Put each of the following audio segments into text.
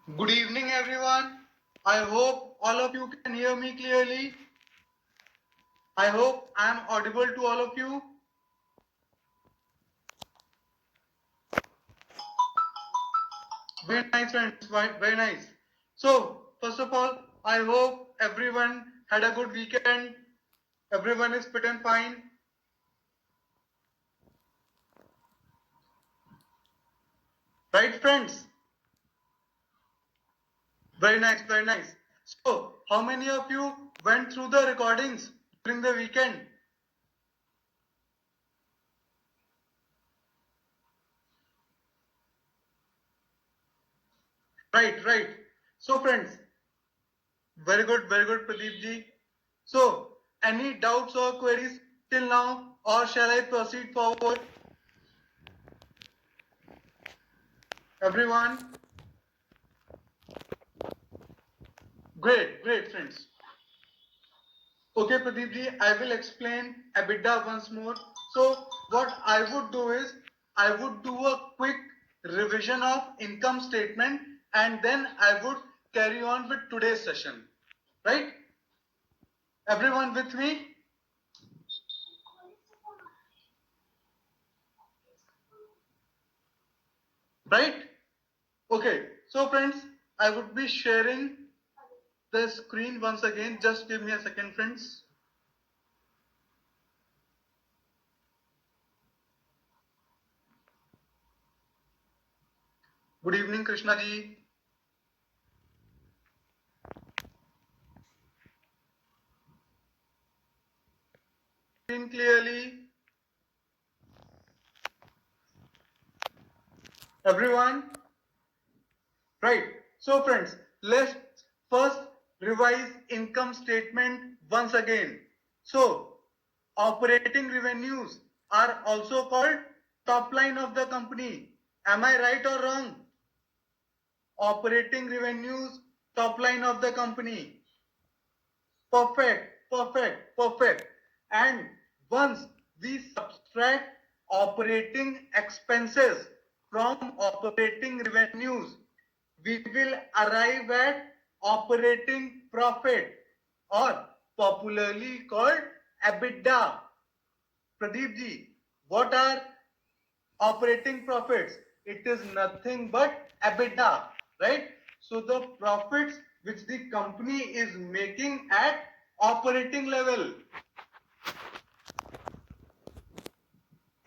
Good evening, everyone. I hope all of you can hear me clearly. I hope I am audible to all of you. Very nice, friends. Very nice. So, first of all, I hope everyone had a good weekend. Everyone is fit and fine. Right, friends? Very nice, very nice. So, how many of you went through the recordings during the weekend? Right, right. So, friends, very good, Pradeep ji. So, any doubts or queries till now, or shall I proceed forward? Everyone, great, great, friends. Okay, Pradeep ji, I will explain EBITDA once more. So, what I would do is, I would do a quick revision of income statement, and then I would carry on with today's session. Right? Everyone with me? Right? Okay, so friends, I would be sharing the screen once again. Just give me a second, friends. Good evening, Krishna ji. Screen clearly, everyone. Right. So, friends, let's first revise income statement once again. So, operating revenues are also called top line of the company. Am I right or wrong? Operating revenues, top line of the company. Perfect, perfect, perfect. And once we subtract operating expenses from operating revenues, we will arrive at operating profit, or popularly called EBITDA. Pradeep ji, what are operating profits? It is nothing but EBITDA, right? So the profits which the company is making at operating level.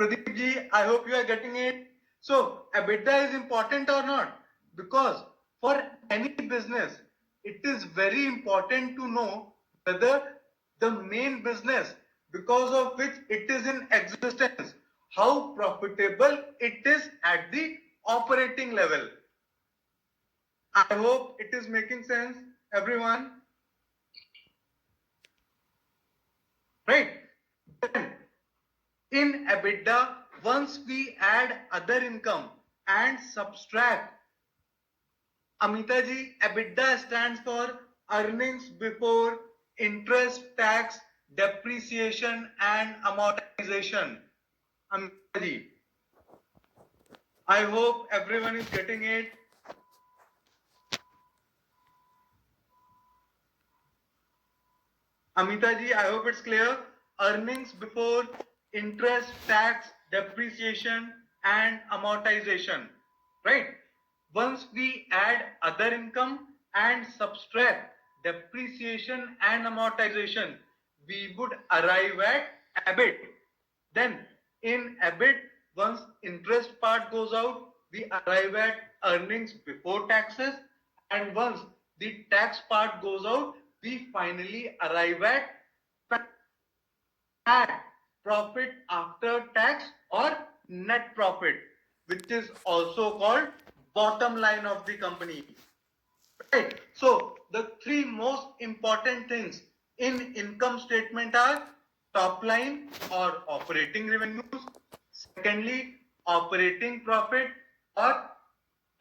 Pradeep ji, I hope you are getting it. So EBITDA is important or not? Because for any business, it is very important to know whether the main business, because of which it is in existence, how profitable it is at the operating level. I hope it is making sense, everyone. Right? Then in EBITDA, once we add other income and subtract, Amita ji, EBITDA stands for earnings before interest, tax, depreciation, and amortization. Amita ji, I hope everyone is getting it. Amita ji, I hope it's clear. Earnings before interest, tax, depreciation, and amortization. Right? Once we add other income and subtract depreciation and amortization, we would arrive at EBIT. Then in EBIT, once interest part goes out, we arrive at earnings before taxes, and once the tax part goes out, we finally arrive at profit after tax, or net profit, which is also called bottom line of the company. Right. So the three most important things in income statement are top line or operating revenues, secondly operating profit or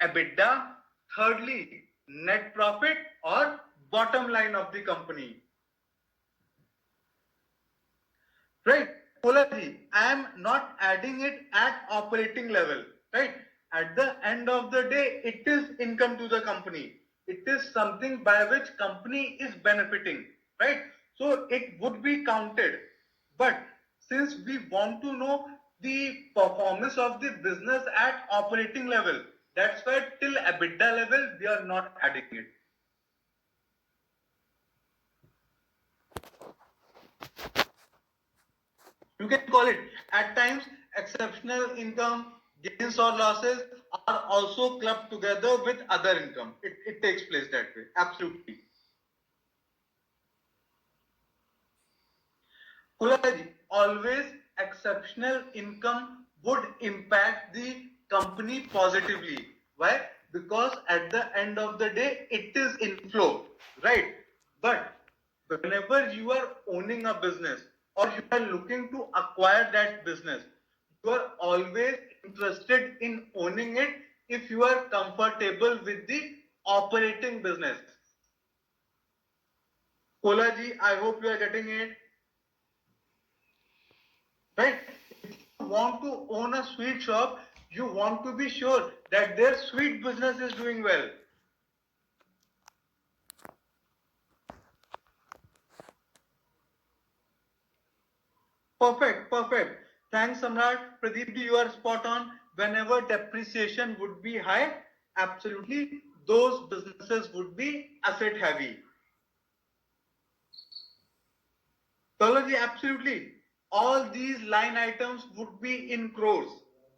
EBITDA, thirdly net profit or bottom line of the company. Right. Polaji, I am not adding it at operating level. Right. at the end of the day, it is income to the company. It is something by which company is benefiting, right? So it would be counted. But since we want to know the performance of the business at operating level, that's why till EBITDA level, we are not adding it. You can call it at times exceptional income, gains or losses are also clubbed together with other income. It takes place that way. Absolutely. Kulaji, always exceptional income would impact the company positively. Why? Because at the end of the day, it is inflow, right? But whenever you are owning a business or you are looking to acquire that business, you are always interested in owning it if you are comfortable with the operating business. Kolaji, I hope you are getting it. Right? If you want to own a sweet shop, you want to be sure that their sweet business is doing well. Perfect, perfect. Thanks, Samrat. Pradeep, you are spot on. Whenever depreciation would be high, absolutely, those businesses would be asset heavy. Tology, absolutely. All these line items would be in crores,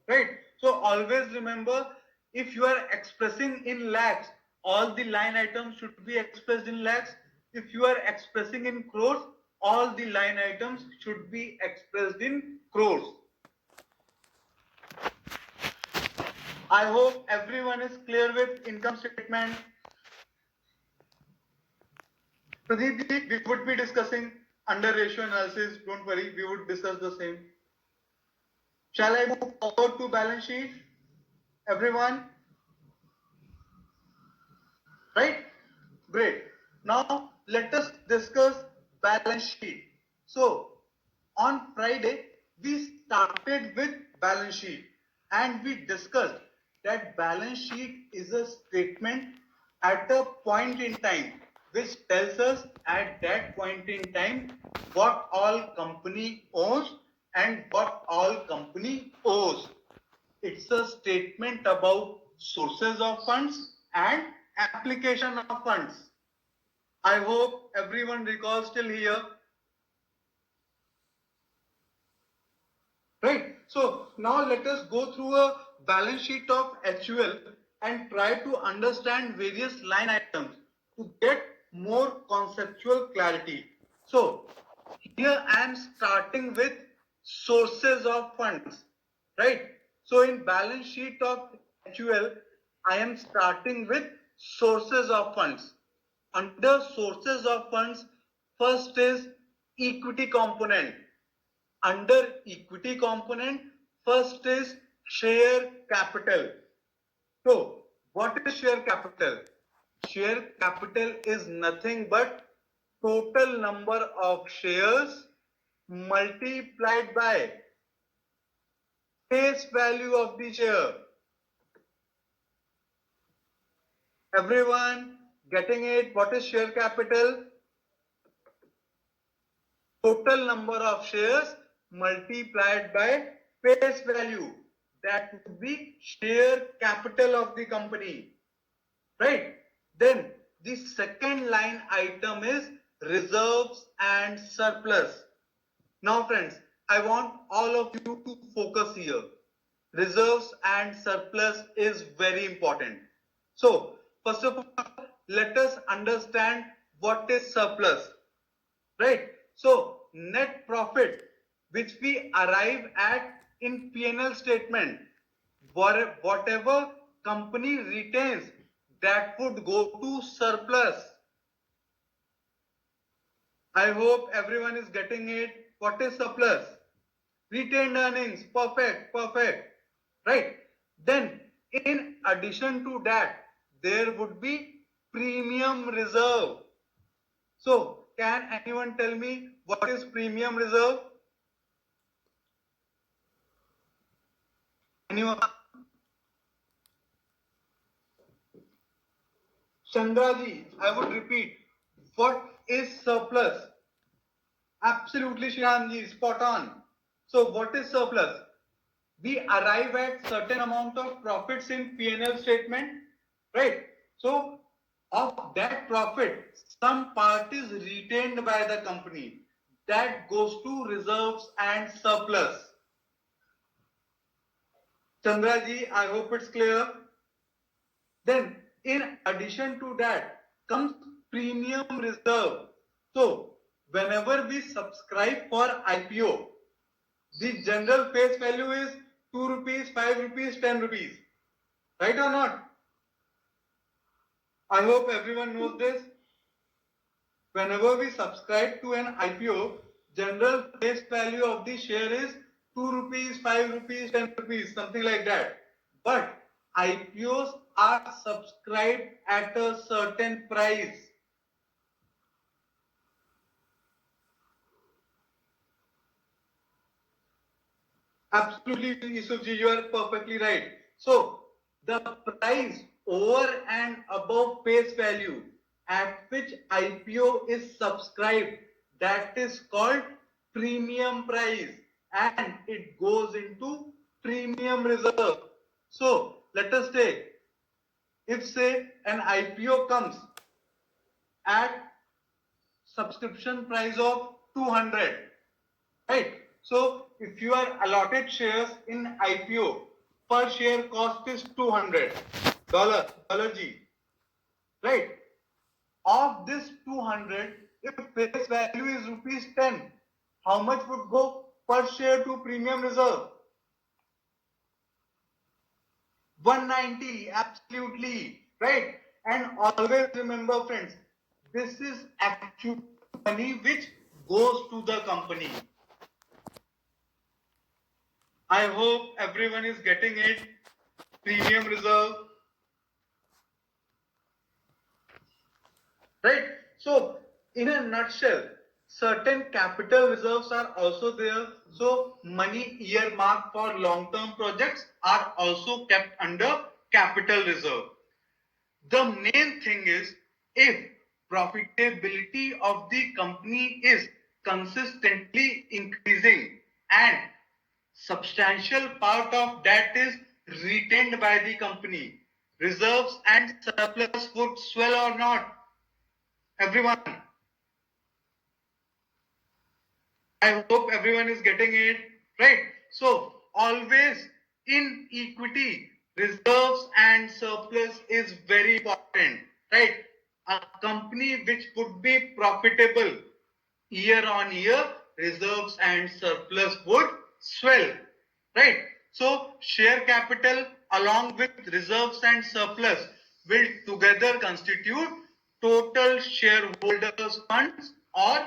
right? So always remember, if you are expressing in lakhs, all the line items should be expressed in lakhs. If you are expressing in crores, all the line items should be expressed in crores. I hope everyone is clear with income statement. Pradeep, we would be discussing under ratio analysis. Don't worry, we would discuss the same. Shall I move forward to balance sheet? Everyone? Right? Great. Now let us discuss balance sheet. So on Friday, we started with balance sheet and we discussed that balance sheet is a statement at a point in time which tells us at that point in time what all company owns and what all company owes. It's a statement about sources of funds and application of funds. I hope everyone recalls till here. Right. So now let us go through a balance sheet of HUL and try to understand various line items to get more conceptual clarity. So here I am starting with sources of funds. Right. So in balance sheet of HUL, I am starting with sources of funds. Under sources of funds, first is equity component. Under equity component, first is share capital. So, what is share capital? Share capital is nothing but total number of shares multiplied by face value of the share. Everyone getting it? What is share capital? Total number of shares multiplied by face value. That would be share capital of the company, right? Then the second line item is reserves and surplus. Now friends, I want all of you to focus here. Reserves and surplus is very important. So first of all, let us understand what is surplus, right? So net profit which we arrive at in P&L statement, whatever company retains, that would go to surplus. I hope everyone is getting it. What is surplus? Retained earnings. Perfect, perfect. Right. Then in addition to that, there would be premium reserve. So can anyone tell me what is premium reserve? Anyone? Chandraji, I would repeat, what is surplus? Absolutely, Shriranji, spot on. So what is surplus? We arrive at certain amount of profits in P&L statement, right? So of that profit, some part is retained by the company. That goes to reserves and surplus. Chandraji, I hope it's clear. Then in addition to that comes premium reserve. So whenever we subscribe for IPO, the general face value is 2 rupees, 5 rupees, 10 rupees. Right or not? I hope everyone knows this. Whenever we subscribe to an IPO, general face value of the share is 2 rupees, 5 rupees, 10 rupees, something like that. But IPOs are subscribed at a certain price. Absolutely, Yusufji, you are perfectly right. So, the price over and above face value at which IPO is subscribed, that is called premium price, and it goes into premium reserve. So, let us take, if say an IPO comes at subscription price of 200, right? So if you are allotted shares in IPO, per share cost is $200 G, right? Of this 200, if face value is rupees 10, how much would go per share to premium reserve? 190, absolutely, right? And always remember, friends, this is actual money which goes to the company. I hope everyone is getting it. Premium reserve. Right? So, in a nutshell, certain capital reserves are also there. So, money earmarked for long-term projects are also kept under capital reserve. The main thing is, if profitability of the company is consistently increasing and substantial part of that is retained by the company, reserves and surplus would swell or not. Everyone, I hope everyone is getting it right. So always in equity, reserves and surplus is very important, right? A company which would be profitable year on year, reserves and surplus would swell, right? So share capital along with reserves and surplus will together constitute total shareholders funds or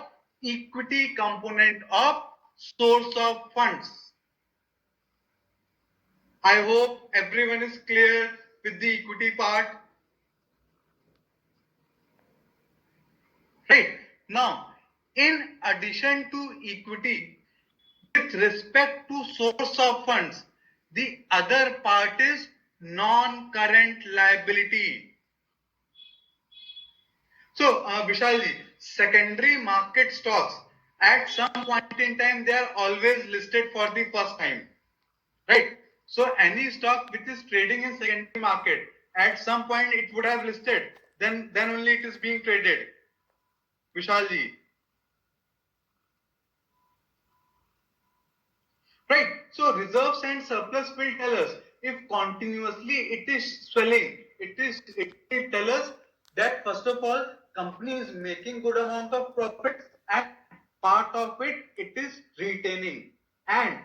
equity component of source of funds. I hope everyone is clear with the equity part. Right. Now, in addition to equity, with respect to source of funds, the other part is non-current liability. So, Vishalji, secondary market stocks, at some point in time, they are always listed for the first time, right? So, any stock which is trading in secondary market, at some point it would have listed, then only it is being traded. Vishalji. Right. So reserves and surplus will tell us if continuously it is swelling. It will tell us that first of all, company is making good amount of profits and part of it is retaining. And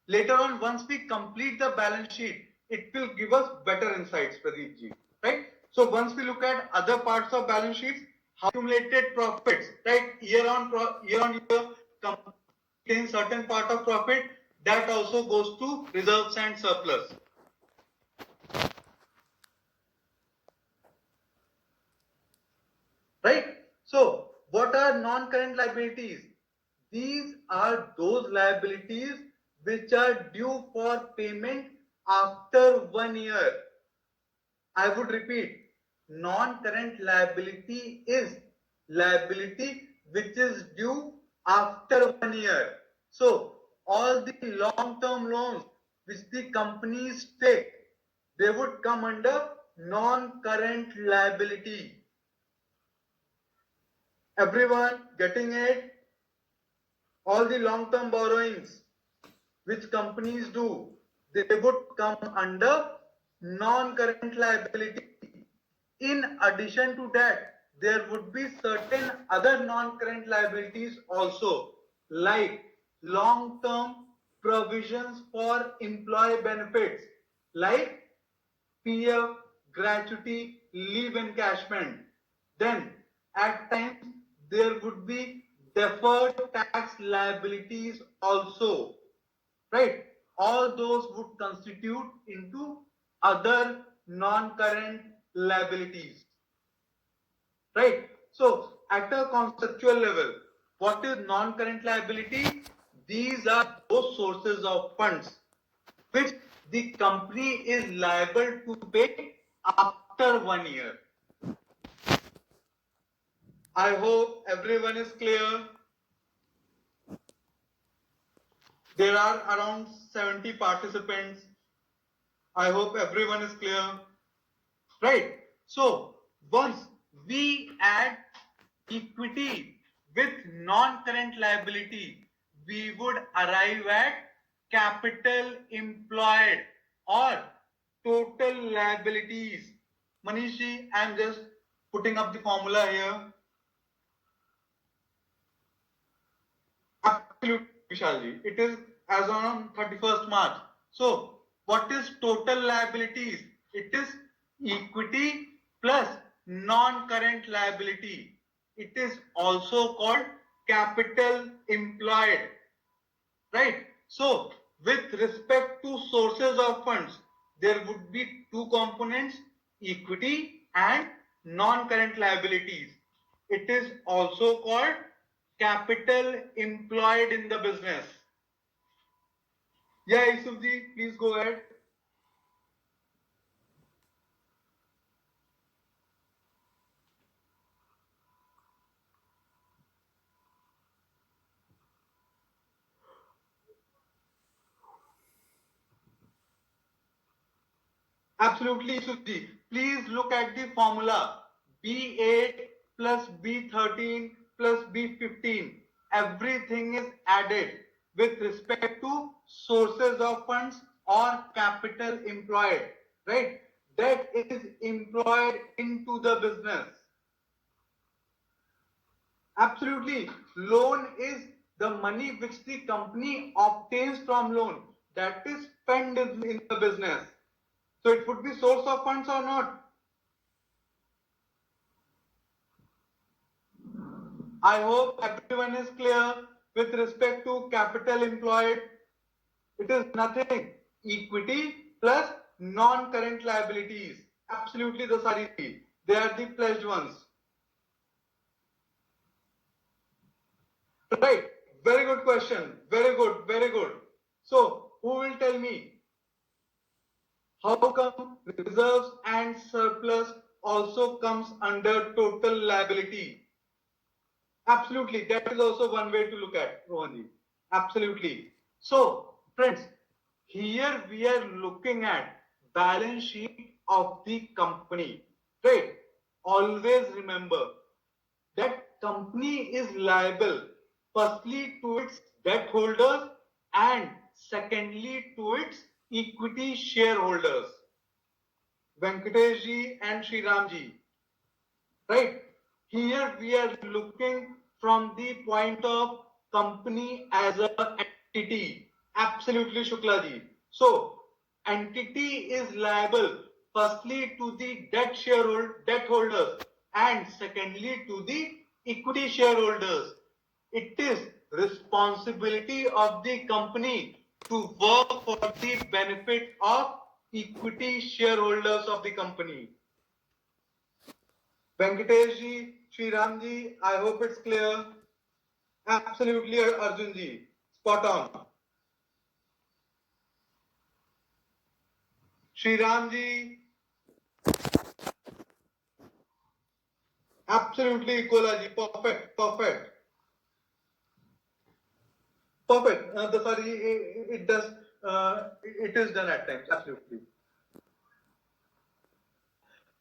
later on, once we complete the balance sheet, it will give us better insights, Pradeep ji. Right. So once we look at other parts of balance sheets, accumulated profits, right? Year on year, contain certain part of profit that also goes to reserves and surplus. Right? So, what are non-current liabilities? These are those liabilities which are due for payment after 1 year. I would repeat, non-current liability is liability which is due after 1 year. So all the long-term loans which the companies take, they would come under non-current liability. Everyone getting it? All the long-term borrowings which companies do, they would come under non-current liability. In addition to that, there would be certain other non-current liabilities also, like long-term provisions for employee benefits, like PF, gratuity, leave encashment. Then, at times, there would be deferred tax liabilities also, right? All those would constitute into other non-current liabilities, right? So at a conceptual level, what is non-current liability? These are those sources of funds which the company is liable to pay after 1 year. I hope everyone is clear. There are around 70 participants. I hope everyone is clear. Right. So once we add equity with non-current liability, we would arrive at capital employed or total liabilities. Manishi, I am just putting up the formula here. Absolutely, Vishalji. It is as on 31st March. So, what is total liabilities? It is equity plus non-current liability. It is also called capital employed. Right? So, with respect to sources of funds, there would be two components, equity and non-current liabilities. It is also called capital employed in the business. Yeah, Yusufji, please go ahead. Absolutely, Yusufji. Please look at the formula. B8 plus B13 plus B15. Everything is added with respect to sources of funds or capital employed, right? That is employed into the business. Absolutely. Loan is the money which the company obtains from loan that is spent in the business. So it would be source of funds or not? I hope everyone is clear with respect to capital employed. It is nothing. Equity plus non-current liabilities. Absolutely the Sariti. They are the pledged ones. Right. Very good question. Very good. Very good. So who will tell me how come reserves and surplus also comes under total liability? Absolutely. That is also one way to look at, Rohanji. Absolutely. So, friends, here we are looking at balance sheet of the company. Right? Always remember that company is liable firstly to its debt holders and secondly to its equity shareholders. Venkatesh ji and Sriram ji. Right? Here we are looking from the point of company as an entity. Absolutely, Shukla ji. So, entity is liable firstly to the debt holders and secondly to the equity shareholders. It is responsibility of the company to work for the benefit of equity shareholders of the company. Venkatesh ji, Sriram ji, I hope it's clear. Absolutely, Arjun ji, spot on. Sriram ji, Absolutely, Kolaji. Perfect. Perfect. Perfect. Sorry, it does. It is done at times. Absolutely.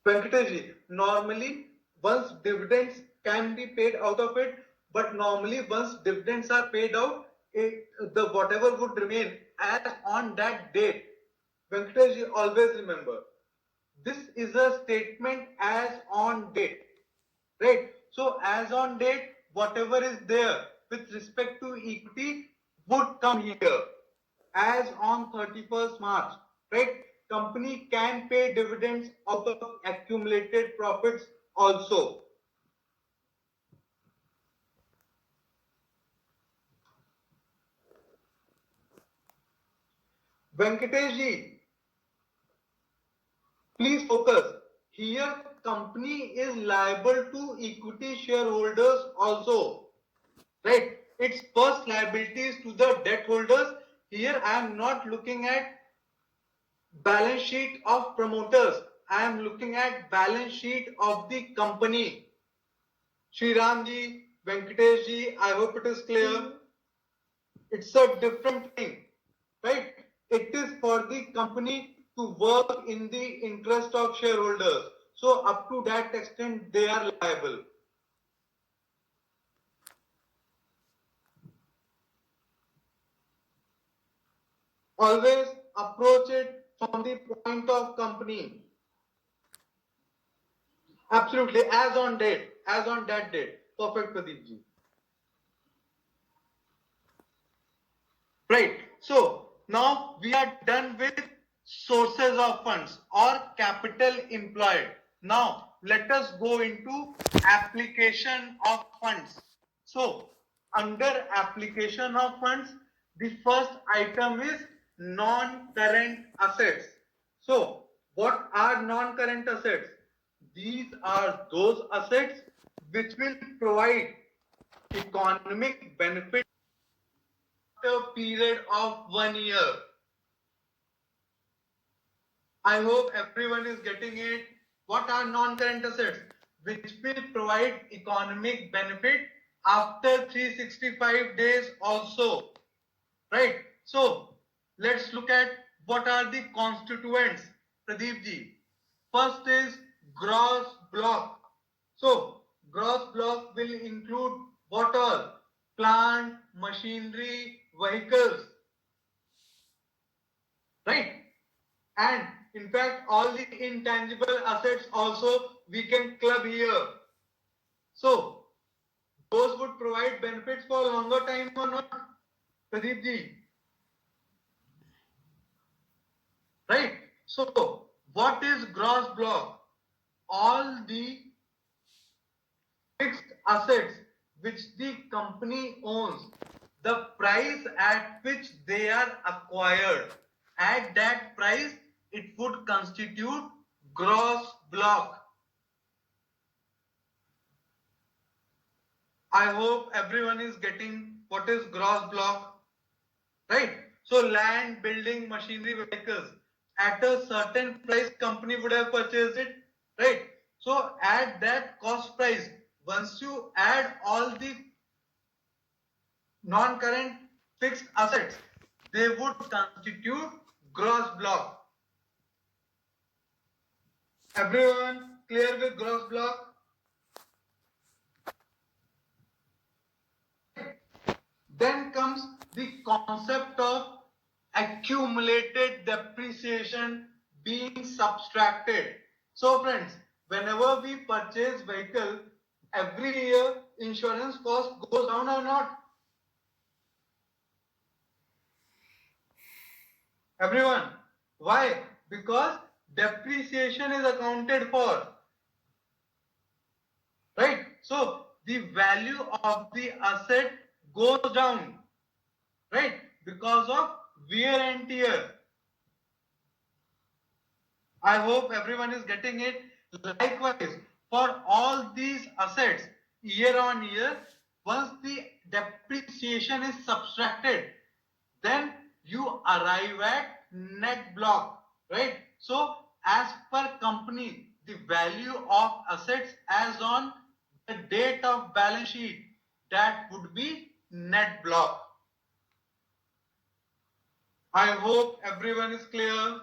Venkateshji, normally once dividends can be paid out of it, but normally once dividends are paid out, the whatever would remain as on that date. Venkateshji, always remember, this is a statement as on date, right? So as on date, whatever is there with respect to equity would come here as on 31st March, right? Company can pay dividends out of accumulated profits also. Venkatesh ji, please focus. Here, company is liable to equity shareholders also, right? Its first liabilities to the debt holders. Here, I am not looking at balance sheet of promoters. I am looking at balance sheet of the company. Shriram ji, Venkatesh ji, I hope it is clear. It's a different thing, right? It is for the company to work in the interest of shareholders. So up to that extent, they are liable. Always approach it from the point of company. Absolutely, as on that date. Perfect, Pradeep ji. Right. So now we are done with sources of funds or capital employed. Now let us go into application of funds. So under application of funds, the first item is non-current assets. So what are non-current assets? These are those assets which will provide economic benefit after a period of 1 year. I hope everyone is getting it. What are non-current assets? Which will provide economic benefit after 365 days also. Right? So, let's look at what are the constituents, Pradeep ji. First is gross block. So, gross block will include what all? Plant, machinery, vehicles. Right? And in fact, all the intangible assets also we can club here. So, those would provide benefits for a longer time or not, Pradeep ji? Right? So, what is gross block? All the fixed assets which the company owns, the price at which they are acquired, at that price, it would constitute gross block. I hope everyone is getting what is gross block, right? So land, building, machinery, vehicles at a certain price company would have purchased it, right? So at that cost price, once you add all the non-current fixed assets, they would constitute gross block. Everyone clear with gross block? Then comes the concept of accumulated depreciation being subtracted. So friends, whenever we purchase vehicle, every year insurance cost goes down or not? Everyone, why? Because depreciation is accounted for, right? So the value of the asset goes down, right? Because of wear and tear. I hope everyone is getting it. Likewise, for all these assets, year on year, once the depreciation is subtracted, then you arrive at net block, right? So, as per company, the value of assets as on date of balance sheet, that would be net block. I hope everyone is clear.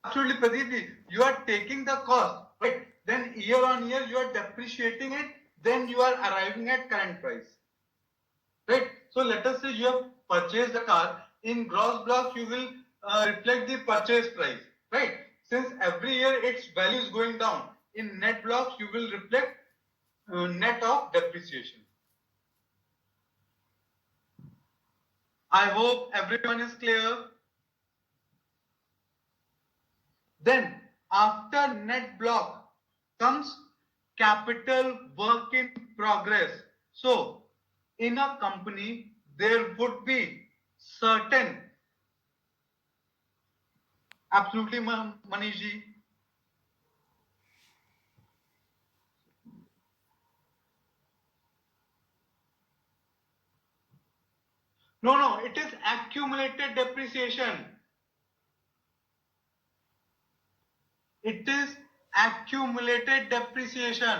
Absolutely, Pradeep. You are taking the cost, right? Then year on year you are depreciating it. Then you are arriving at current price, right? So let us say you have purchased the car. In gross block, you will reflect the purchase price, right? Since every year its value is going down. In net block, you will reflect net of depreciation. I hope everyone is clear. Then after net block comes capital work in progress. So in a company, there would be certain, absolutely Manishji. No, it is accumulated depreciation. It is accumulated depreciation.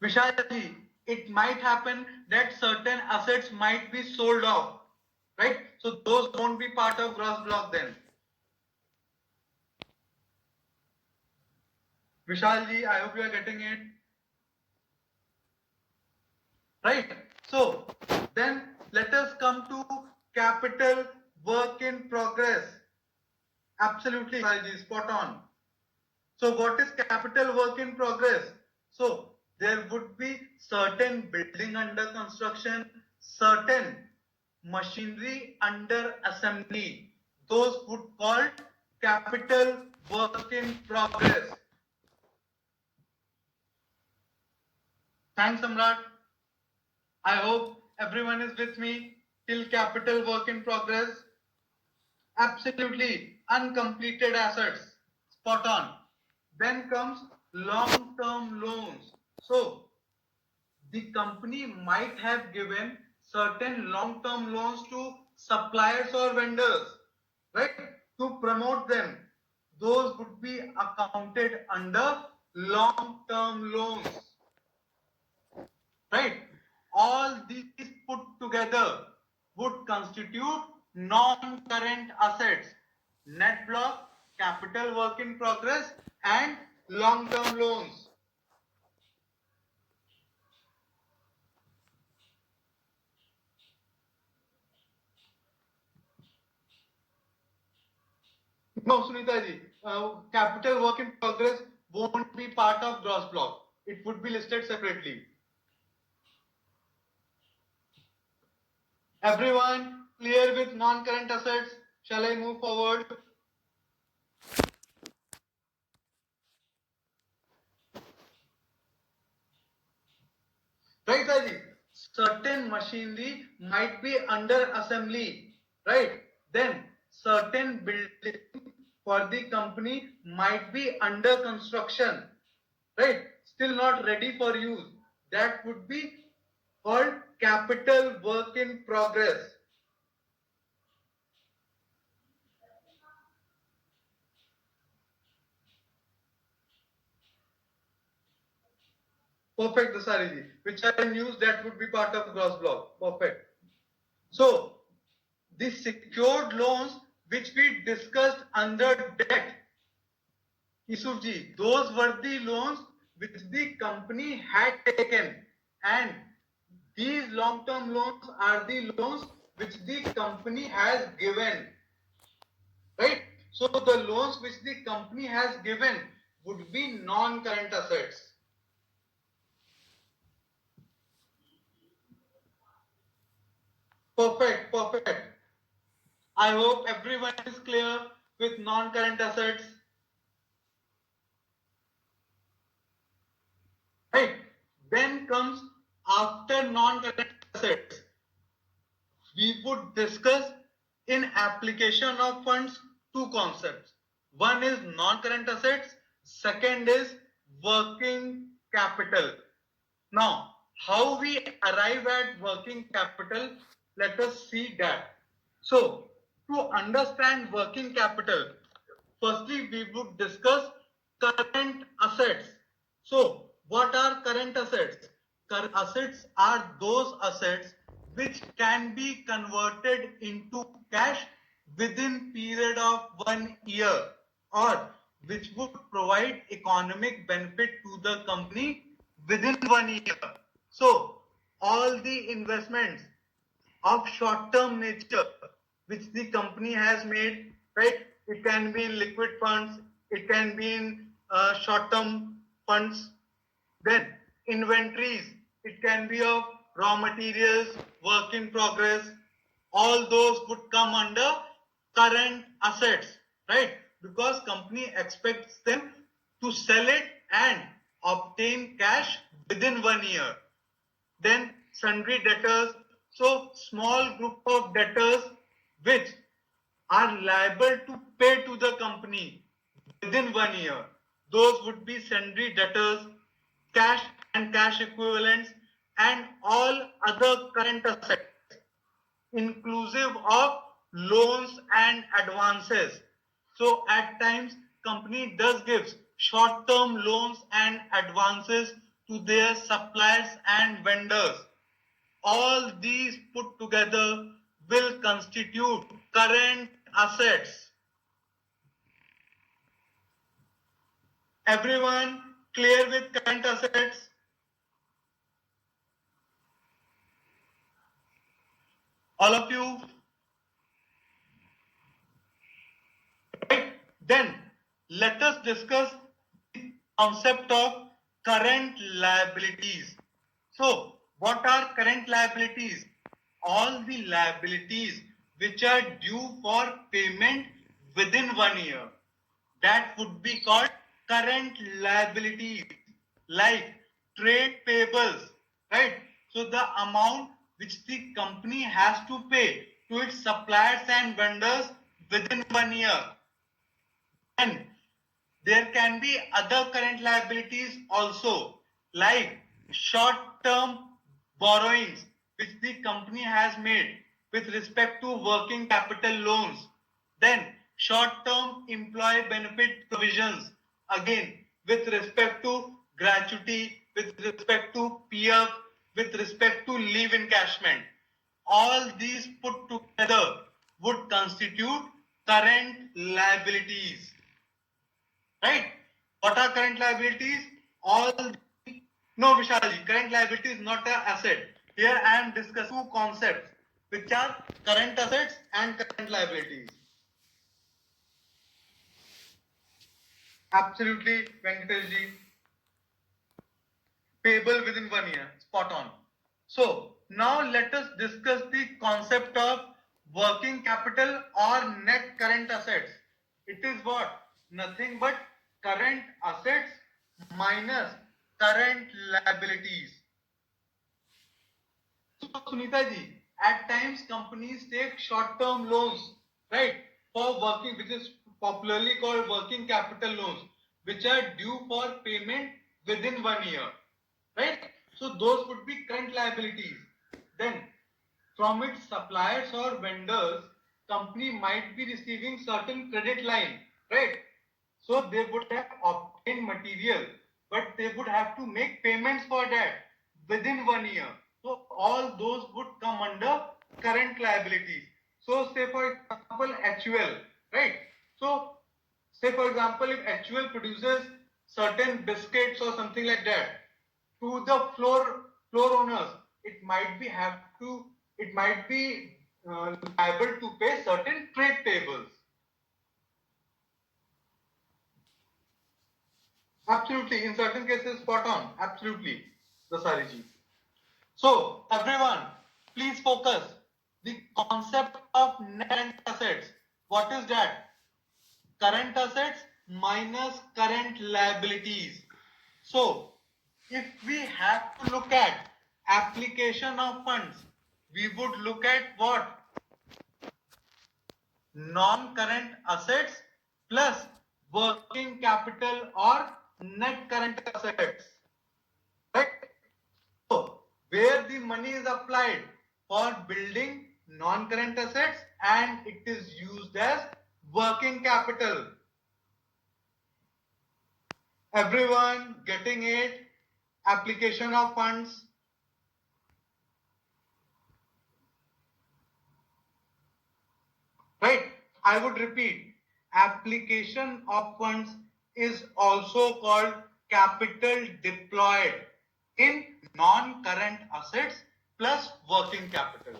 Vishalji, it might happen that certain assets might be sold off, right? So those won't be part of gross block then. Vishalji, I hope you are getting it. Right? So then let us come to capital work in progress. Absolutely, Vishalji, spot on. So what is capital work in progress? So there would be certain building under construction, certain machinery under assembly. Those would called capital work in progress. Thanks, Samrat. I hope everyone is with me till capital work in progress. Absolutely, uncompleted assets. Spot on. Then comes long-term loans. So the company might have given certain long-term loans to suppliers or vendors, right? To promote them. Those would be accounted under long-term loans, right? All these put together would constitute non-current assets, net block, capital work in progress, and long-term loans. No, Sunita ji, capital work in progress won't be part of gross block. It would be listed separately. Everyone clear with non-current assets? Shall I move forward? Right, Aji? Certain machinery might be under assembly, right? Then certain building for the company might be under construction, right? Still not ready for use. That would be called capital work in progress. Perfect, Dasariji. Which are in use, that would be part of gross block. Perfect. So, the secured loans which we discussed under debt, Isufji, those were the loans which the company had taken, and these long-term loans are the loans which the company has given, right? So the loans which the company has given would be non-current assets. Perfect. I hope everyone is clear with non-current assets. Right. Then comes after non-current assets. We would discuss in application of funds two concepts. One is non-current assets. Second is working capital. Now, how we arrive at working capital, let us see that. So, to understand working capital, firstly we would discuss current assets. So, what are current assets? Current assets are those assets which can be converted into cash within period of 1 year, or which would provide economic benefit to the company within 1 year. So, all the investments of short-term nature which the company has made, right? It can be in liquid funds, it can be in short-term funds. Then inventories, it can be of raw materials, work in progress. All those would come under current assets, right? Because company expects them to sell it and obtain cash within 1 year. Then sundry debtors, so small group of debtors which are liable to pay to the company within 1 year. Those would be sundry debtors, cash and cash equivalents, and all other current assets, inclusive of loans and advances. So at times company does gives short-term loans and advances to their suppliers and vendors. All these put together will constitute current assets. Everyone clear with current assets? All of you? Right? Then let us discuss the concept of current liabilities. So, what are current liabilities? All the liabilities which are due for payment within 1 year. That would be called current liabilities, like trade payables, right? So the amount which the company has to pay to its suppliers and vendors within 1 year. And there can be other current liabilities also, like short-term borrowings which the company has made with respect to working capital loans. Then short-term employee benefit provisions, again with respect to gratuity, with respect to PF, with respect to leave encashment. All these put together would constitute current liabilities. Right? What are current liabilities? All no, Vishalji, current liability is not an asset. Here I am discussing two concepts, which are current assets and current liabilities. Absolutely, Venkateshji. Payable within 1 year. Spot on. So now let us discuss the concept of working capital or net current assets. It is what? Nothing but current assets minus current liabilities. So Sunita ji, at times companies take short-term loans, right, for working, which is popularly called working capital loans, which are due for payment within 1 year, right? So those would be current liabilities. Then from its suppliers or vendors, company might be receiving certain credit line, right? So they would have obtained material, but they would have to make payments for that within 1 year. So all those would come under current liabilities. So say for example HUL, right? So say for example if HUL produces certain biscuits or something like that to the floor owners, it might be liable to pay certain trade payables. Absolutely, in certain cases, spot on. Absolutely, Dasari ji. So, everyone, please focus. The concept of net assets. What is that? Current assets minus current liabilities. So, if we have to look at application of funds, we would look at what? Non-current assets plus working capital or net current assets. Right? So where the money is applied for building non-current assets and it is used as working capital. Everyone getting it? Application of funds. Right? I would repeat, application of funds is also called capital deployed in non-current assets plus working capital.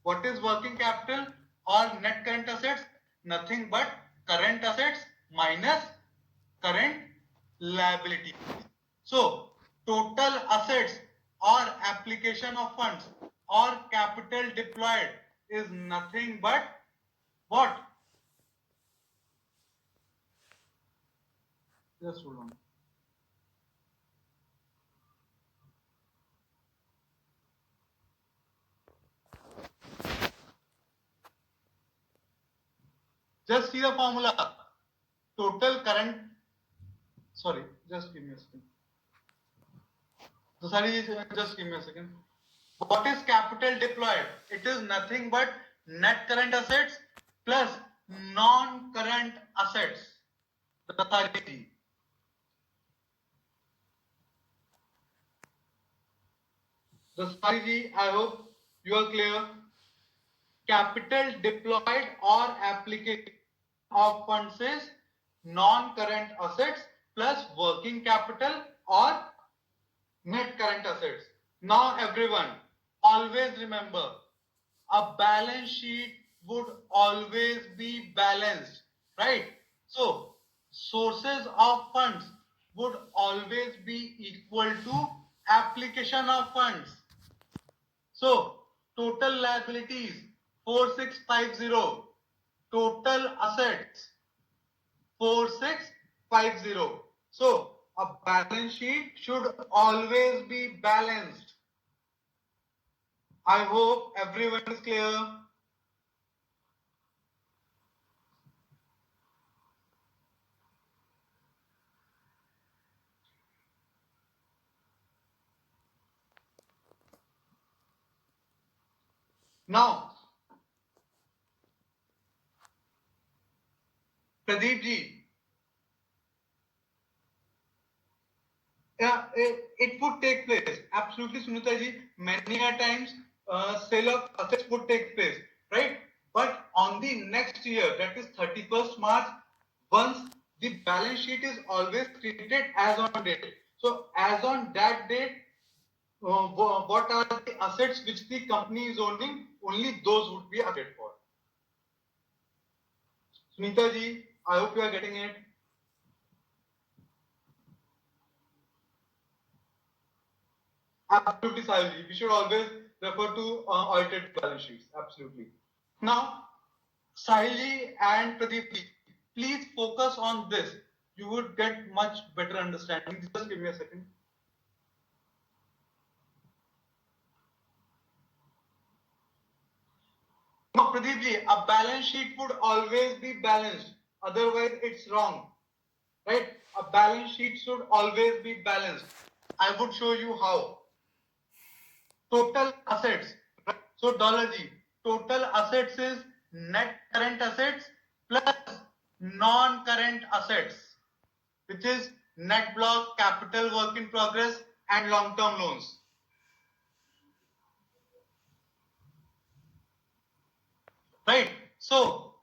What is working capital or net current assets? Nothing but current assets minus current liability. So total assets or application of funds or capital deployed is nothing but what? Just hold on. Just see the formula. Total current. Sorry, just give me a second. So sorry, just give me a second. What is capital deployed? It is nothing but net current assets plus non-current assets. Dasari. Dasari, I hope you are clear. Capital deployed or application of funds is non-current assets plus working capital or net current assets. Now everyone, always remember, a balance sheet would always be balanced, right? So sources of funds would always be equal to application of funds. So total liabilities 4650, total assets 4650. So a balance sheet should always be balanced. I hope everyone is clear. Now, Pradeep ji, yeah, it would take place. Absolutely, Sunita ji. Many a times, sale of assets would take place, right? But on the next year, that is 31st March, once the balance sheet is always treated as on date. So, as on that date, what are the assets which the company is owning? Only those would be accounted for. Sunita ji, I hope you are getting it. Absolutely, Sahil. We should always refer to audited balance sheets. Absolutely. Now, Sahil and Pradeep, please focus on this. You would get much better understanding. Just give me a second. Now, Pradeep, a balance sheet would always be balanced. Otherwise, it's wrong. Right? A balance sheet should always be balanced. I would show you how. Total assets. So dollar G, total assets is net current assets plus non-current assets, which is net block, capital work in progress, and long-term loans. Right? So,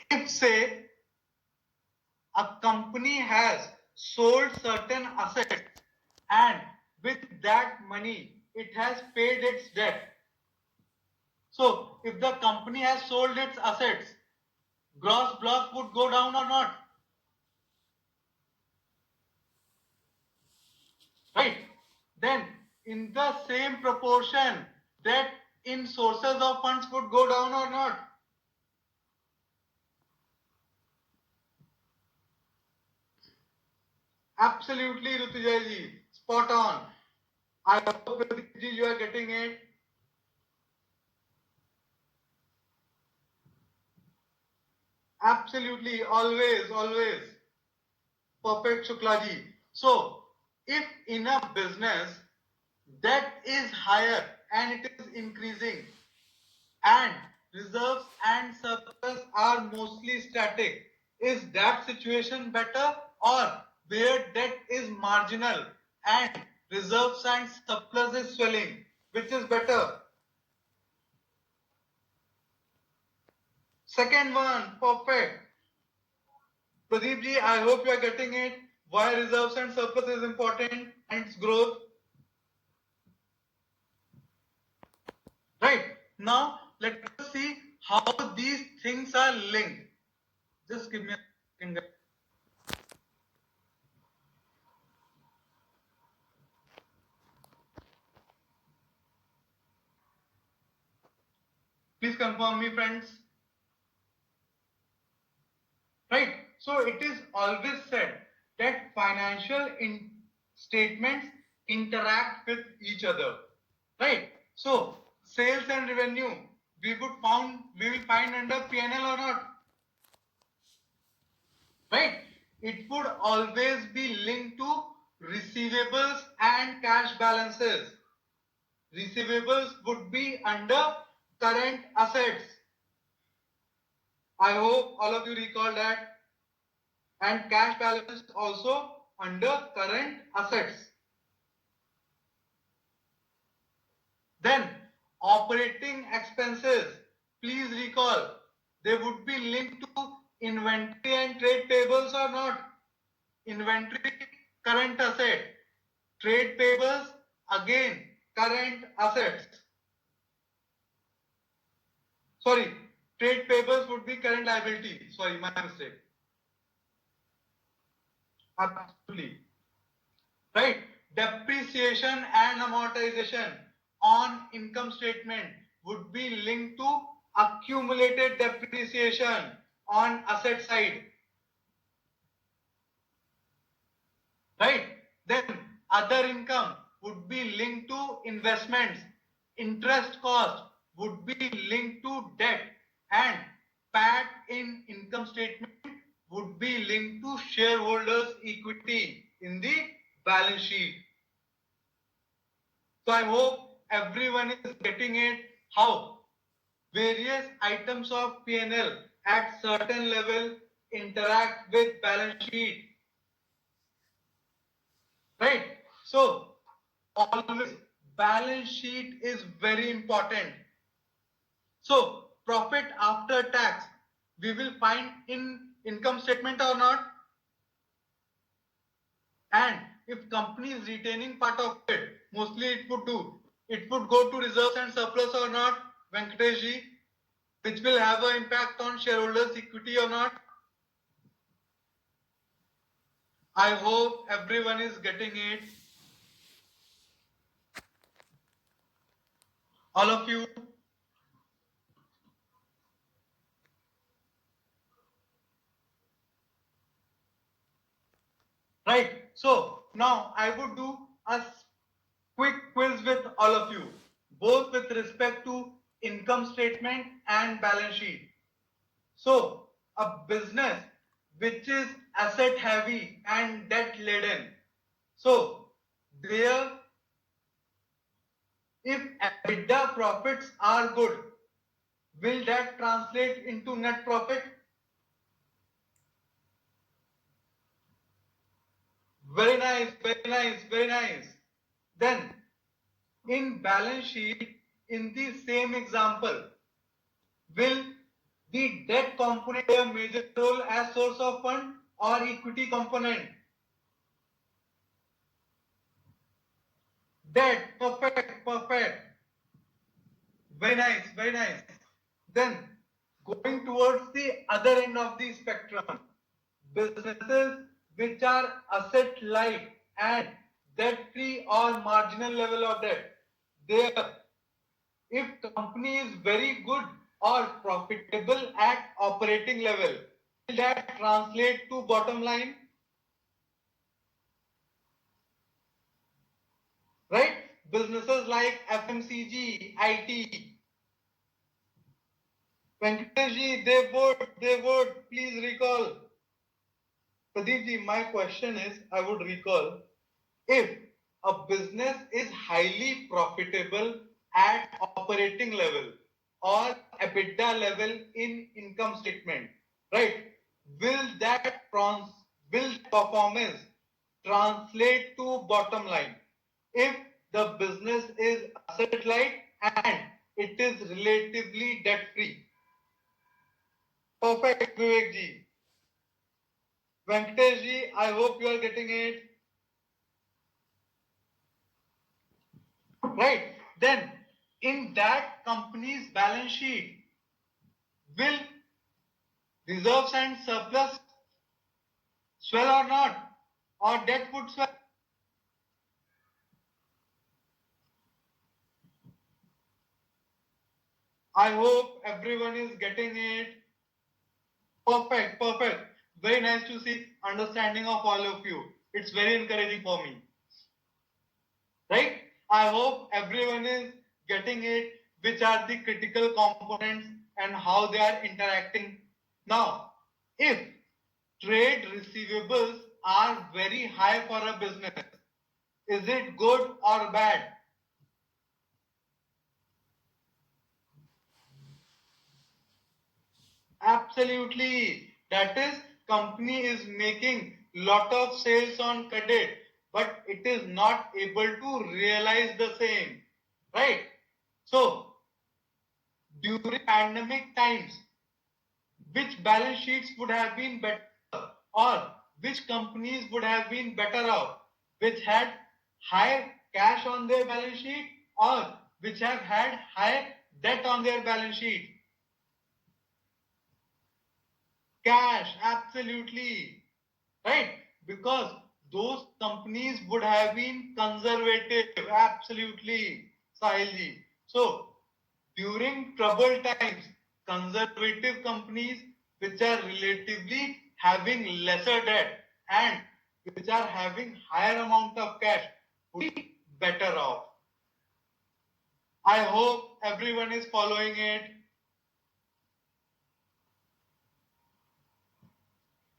if say a company has sold certain assets and with that money it has paid its debt. So, if the company has sold its assets, gross block would go down or not? Right? Then, in the same proportion, debt in sources of funds would go down or not? Absolutely, Rutujay ji. Spot on. I hope Pradeep ji, you are getting it. Absolutely, always, always. Perfect, Shukla ji. So, if in a business debt is higher and it is increasing, and reserves and surplus are mostly static, is that situation better, or where debt is marginal and reserves and surplus is swelling, which is better? Second one, perfect. Pradeep ji, I hope you are getting it. Why reserves and surplus is important and its growth. Right. Now, let us see how these things are linked. Just give me a second. Please confirm me, friends. Right. So it is always said that financial statements interact with each other. Right. So sales and revenue we will find under P&L or not? Right. It would always be linked to receivables and cash balances. Receivables would be under current assets. I hope all of you recall that. And cash balance also under current assets. Then operating expenses, please recall, they would be linked to inventory and trade payables or not? Inventory, current asset. Trade payables, again, current assets. Sorry, trade payables would be current liability. Sorry, my mistake. Absolutely. Right? Depreciation and amortization on income statement would be linked to accumulated depreciation on asset side. Right? Then other income would be linked to investments. Interest cost would be linked to debt, and PAT in income statement would be linked to shareholders' equity in the balance sheet. So I hope everyone is getting it how various items of P&L at certain level interact with balance sheet. Right? So always balance sheet is very important. So profit after tax we will find in income statement or not? And if company is retaining part of it, mostly it would go to reserves and surplus or not, Venkatesh ji, which will have an impact on shareholders equity or not? I hope everyone is getting it. All of you. Right. So now I would do a quick quiz with all of you, both with respect to income statement and balance sheet. So a business which is asset heavy and debt laden. So there, if EBITDA profits are good, will that translate into net profit? Very nice, very nice, very nice. Then in balance sheet, in the same example, will the debt component play a major role as source of fund or equity component? Debt, perfect, perfect. Very nice, very nice. Then going towards the other end of the spectrum, businesses which are asset light and debt free or marginal level of debt. There, if company is very good or profitable at operating level, will that translate to bottom line? Right? Businesses like FMCG, IT. Venkatesh, they would, please recall. Pradeep ji, my question is, I would recall, If a business is highly profitable at operating level or EBITDA level in income statement, right? Will that will performance translate to bottom line? If the business is asset light and it is relatively debt free. Perfect, Vivek ji. Venkatesh ji, I hope you are getting it. Right. Then in that company's balance sheet, will reserves and surplus swell or not? Or debt would swell? I hope everyone is getting it. Perfect, perfect. Very nice to see understanding of all of you. It's very encouraging for me. Right? I hope everyone is getting it, which are the critical components and how they are interacting. Now, if trade receivables are very high for a business, is it good or bad? Absolutely. That is, company is making lot of sales on credit, but it is not able to realize the same. Right? So, during pandemic times, which balance sheets would have been better, or which companies would have been better off, which had high cash on their balance sheet or which have had high debt on their balance sheet? Cash, absolutely. Right? Because those companies would have been conservative, absolutely, Sahilji. So, during troubled times, conservative companies which are relatively having lesser debt and which are having higher amount of cash would be better off. I hope everyone is following it.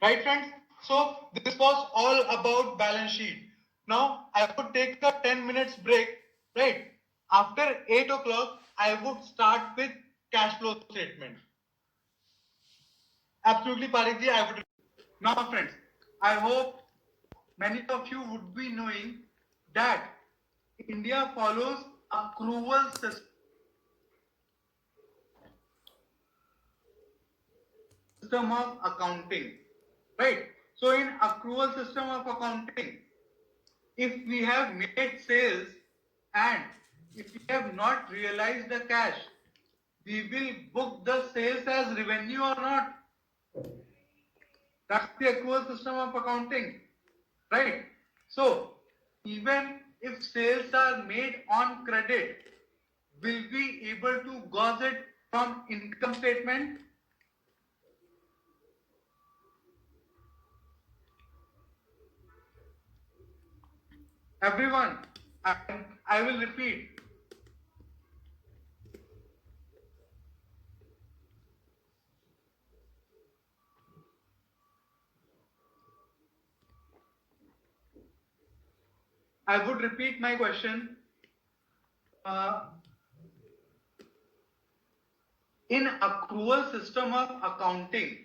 Right, friends? So this was all about balance sheet. Now I would take a 10 minutes break, right? After 8 o'clock, I would start with cash flow statement. Absolutely, Parikji, I would. Now, friends, I hope many of you would be knowing that India follows accrual system of accounting, right? So in accrual system of accounting, if we have made sales and if we have not realized the cash, we will book the sales as revenue or not. That's the accrual system of accounting, right? So even if sales are made on credit, will we able to gauge it from income statement? Everyone, I will repeat. I would repeat my question. Uh, in accrual system of accounting,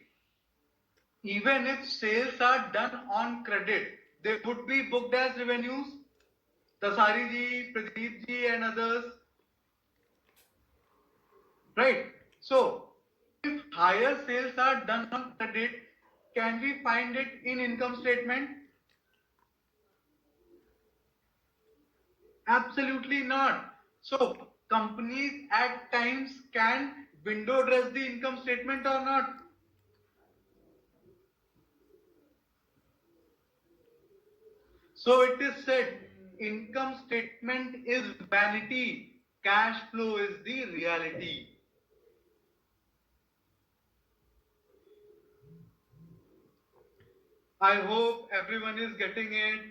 even if sales are done on credit, they would be booked as revenues. Dasari ji, Pradeep ji, and others. Right? So, if higher sales are done on credit, can we find it in income statement? Absolutely not. So, companies at times can window dress the income statement or not. So it is said, income statement is vanity, cash flow is the reality. I hope everyone is getting it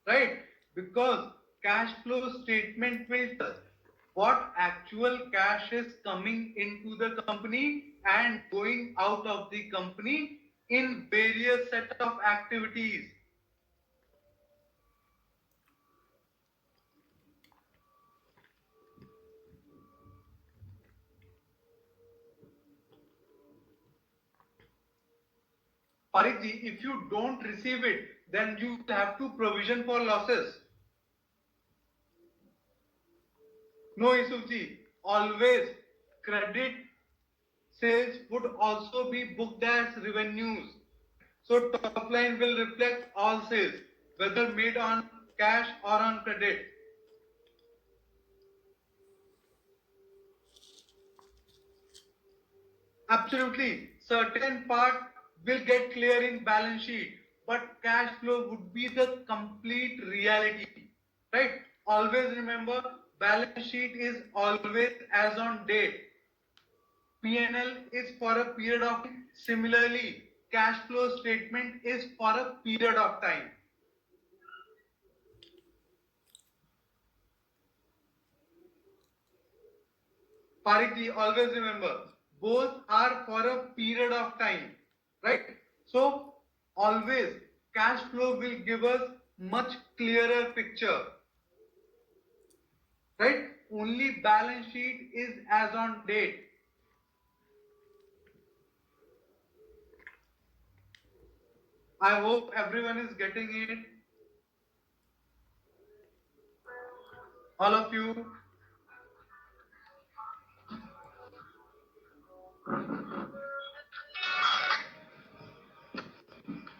right, because cash flow statement will tell what actual cash is coming into the company and going out of the company in various set of activities. Parikji, if you don't receive it, then you have to provision for losses. No, Yusufji, always credit sales would also be booked as revenues. So top line will reflect all sales, whether made on cash or on credit. Absolutely, certain part will get clear in balance sheet, but cash flow would be the complete reality, right? Always remember, balance sheet is always as on date. P&L is for a period of time. Similarly, cash flow statement is for a period of time. Parikji, always remember, both are for a period of time, right? So, always cash flow will give us much clearer picture, right? Only balance sheet is as on date. I hope everyone is getting it. All of you.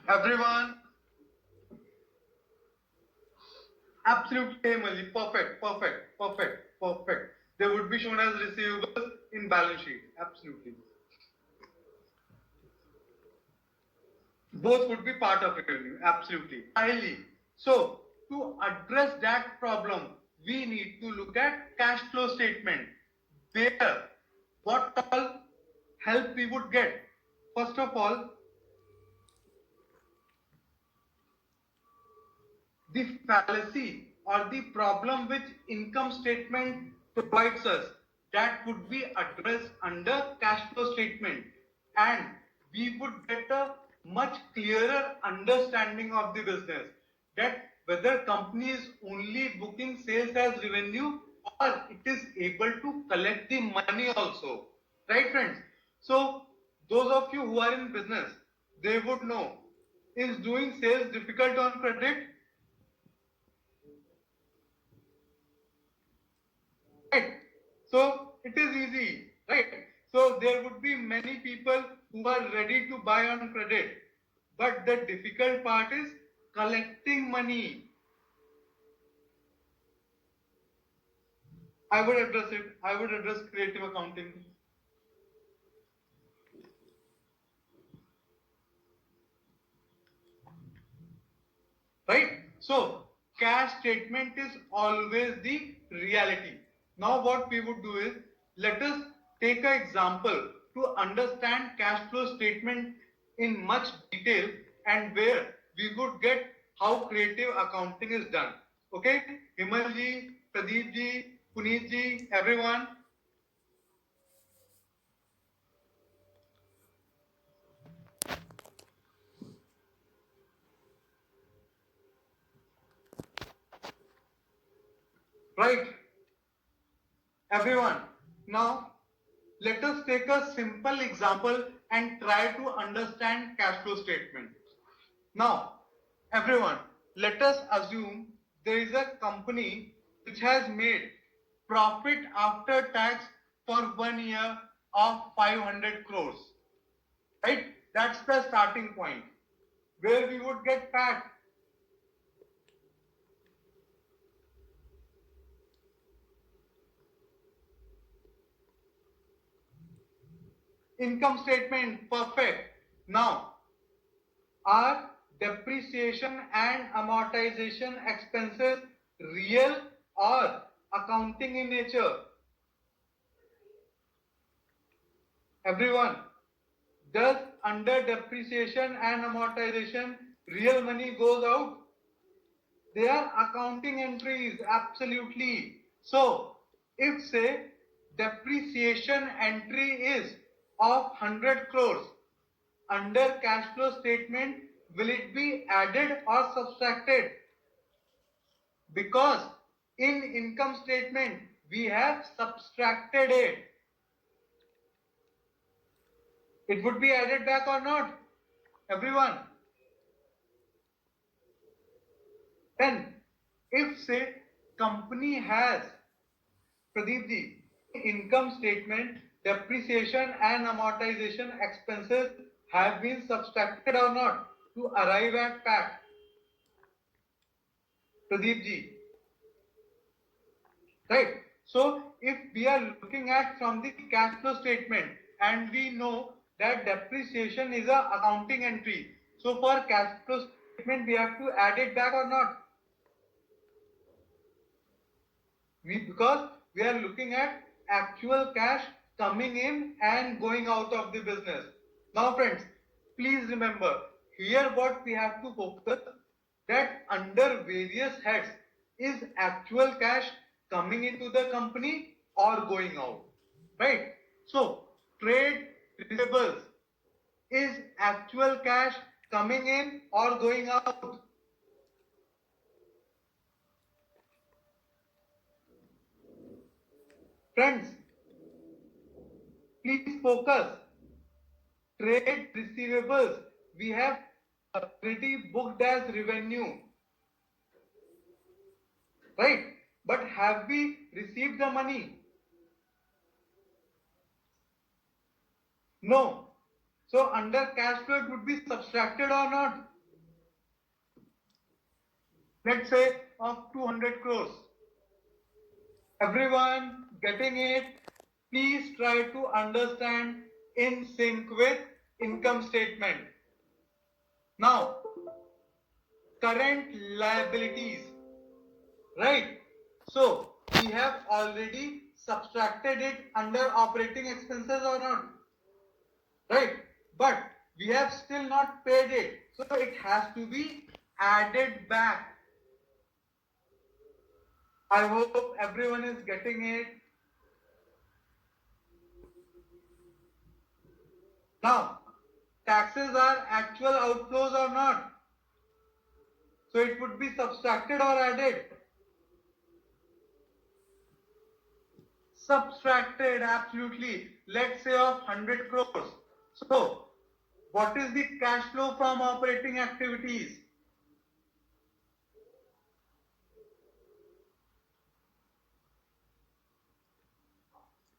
Everyone. Absolutely, Hemalji. Perfect, perfect, perfect, perfect. They would be shown as receivables in balance sheet. Absolutely. Both would be part of revenue. Absolutely. Highly. So, to address that problem, we need to look at cash flow statement. Where, what all help we would get? First of all, the fallacy or the problem which income statement provides us, that would be addressed under cash flow statement, and we would get a much clearer understanding of the business, that whether company is only booking sales as revenue or it is able to collect the money also, right friends? So those of you who are in business, they would know, is doing sales difficult on credit? Right. So it is easy, right? So there would be many people who are ready to buy on credit, but the difficult part is collecting money. I would address it. I would address creative accounting. Right? So cash statement is always the reality. Now what we would do is, let us take an example to understand cash flow statement in much detail, and where we would get how creative accounting is done. Okay? Himal ji, Pradeep ji, Puneet ji, everyone. Right? Everyone. Now let us take a simple example and try to understand cash flow statement. Now, everyone, let us assume there is a company which has made profit after tax for 1 year of 500 crores. Right? That's the starting point where we would get PAT. Income statement, perfect. Now, are depreciation and amortization expenses real or accounting in nature? Everyone, does under depreciation and amortization real money goes out? They are accounting entries, absolutely. So, if say depreciation entry is of 100 crores, under cash flow statement, will it be added or subtracted? Because in income statement, we have subtracted it. It would be added back or not? everyone. Then, if say company has, Pradeep ji, income statement, depreciation and amortization expenses have been subtracted or not to arrive at PAT. Pradeep ji, right? So if we are looking at from the cash flow statement and we know that depreciation is a accounting entry. So for cash flow statement, we have to add it back or not? Because we are looking at actual cash coming in and going out of the business. Now friends, please remember here what we have to focus that under various heads is actual cash coming into the company or going out, right? So trade receivables is actual cash coming in or going out. Friends, please focus. Trade receivables, we have already booked as revenue, right? But have we received the money? No. So under cash flow, it would be subtracted or not? Let's say of 200 crores. Everyone getting it? Please try to understand in sync with income statement. Now, current liabilities, right? So we have already subtracted it under operating expenses or not, right? But we have still not paid it, so it has to be added back. I hope everyone is getting it. Now, taxes are actual outflows or not, so it would be subtracted or added. Subtracted, absolutely. Let's say of 100 crores. So what is the cash flow from operating activities?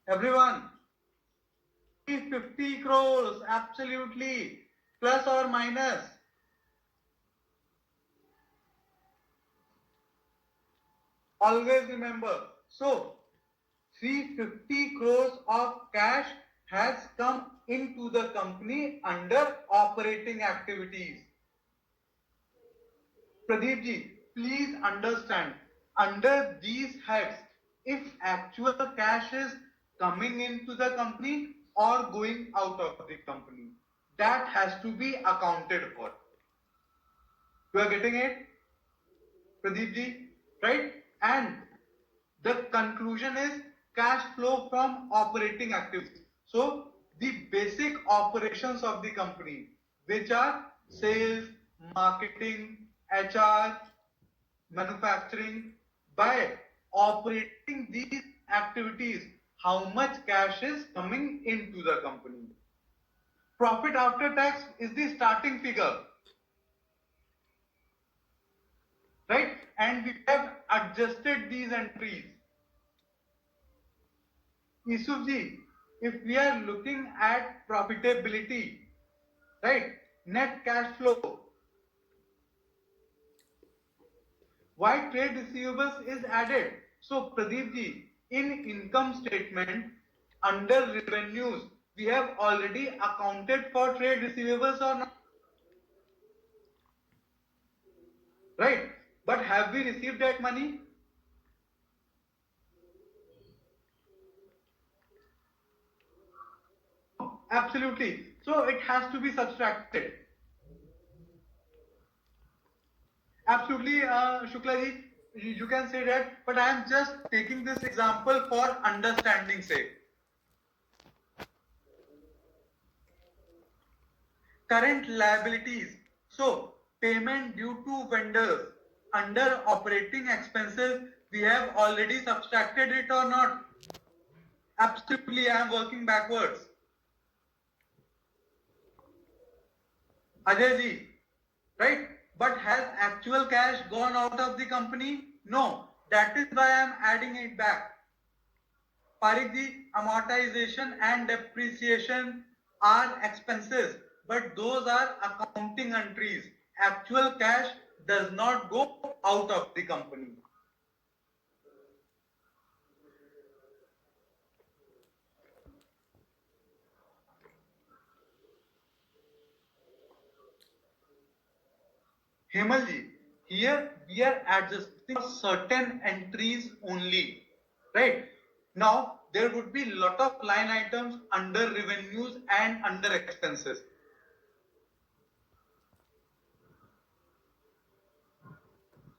Everyone, 50 crores, absolutely. Plus or minus? Always remember. So 350 crores of cash has come into the company under operating activities. Pradeep ji, please understand, under these heads, if actual cash is coming into the company or going out of the company, that has to be accounted for. You are getting it, Pradeep ji, right? And the conclusion is cash flow from operating activities. So the basic operations of the company, which are sales, marketing, HR, manufacturing, by operating these activities, how much cash is coming into the company. Profit after tax is the starting figure, right? And we have adjusted these entries. Isufji, if we are looking at profitability, right, net cash flow, why trade receivables is added? So Pradeep ji, in income statement under revenues, we have already accounted for trade receivables or not? Right? But have we received that money? Absolutely. So it has to be subtracted. Absolutely, Shukla ji, you can say that, but I am just taking this example for understanding sake. Current liabilities. So payment due to vendors under operating expenses, we have already subtracted it or not? Absolutely, I am working backwards. Ajay ji, right? But has actual cash gone out of the company? No. That is why I am adding it back. Parik ji, amortization and depreciation are expenses, but those are accounting entries. Actual cash does not go out of the company. Hemalji, here we are adjusting certain entries only, right? Now there would be lot of line items under revenues and under expenses,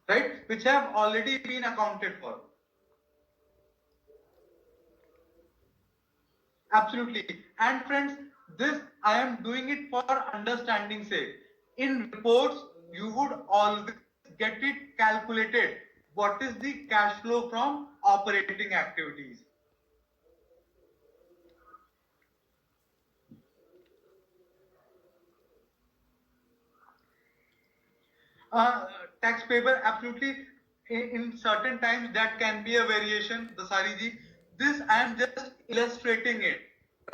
right? Which have already been accounted for. Absolutely. And friends, this I am doing it for understanding sake. In reports, you would always get it calculated. What is the cash flow from operating activities? Tax payable, absolutely. In certain times, that can be a variation, the Sariji. This I am just illustrating it.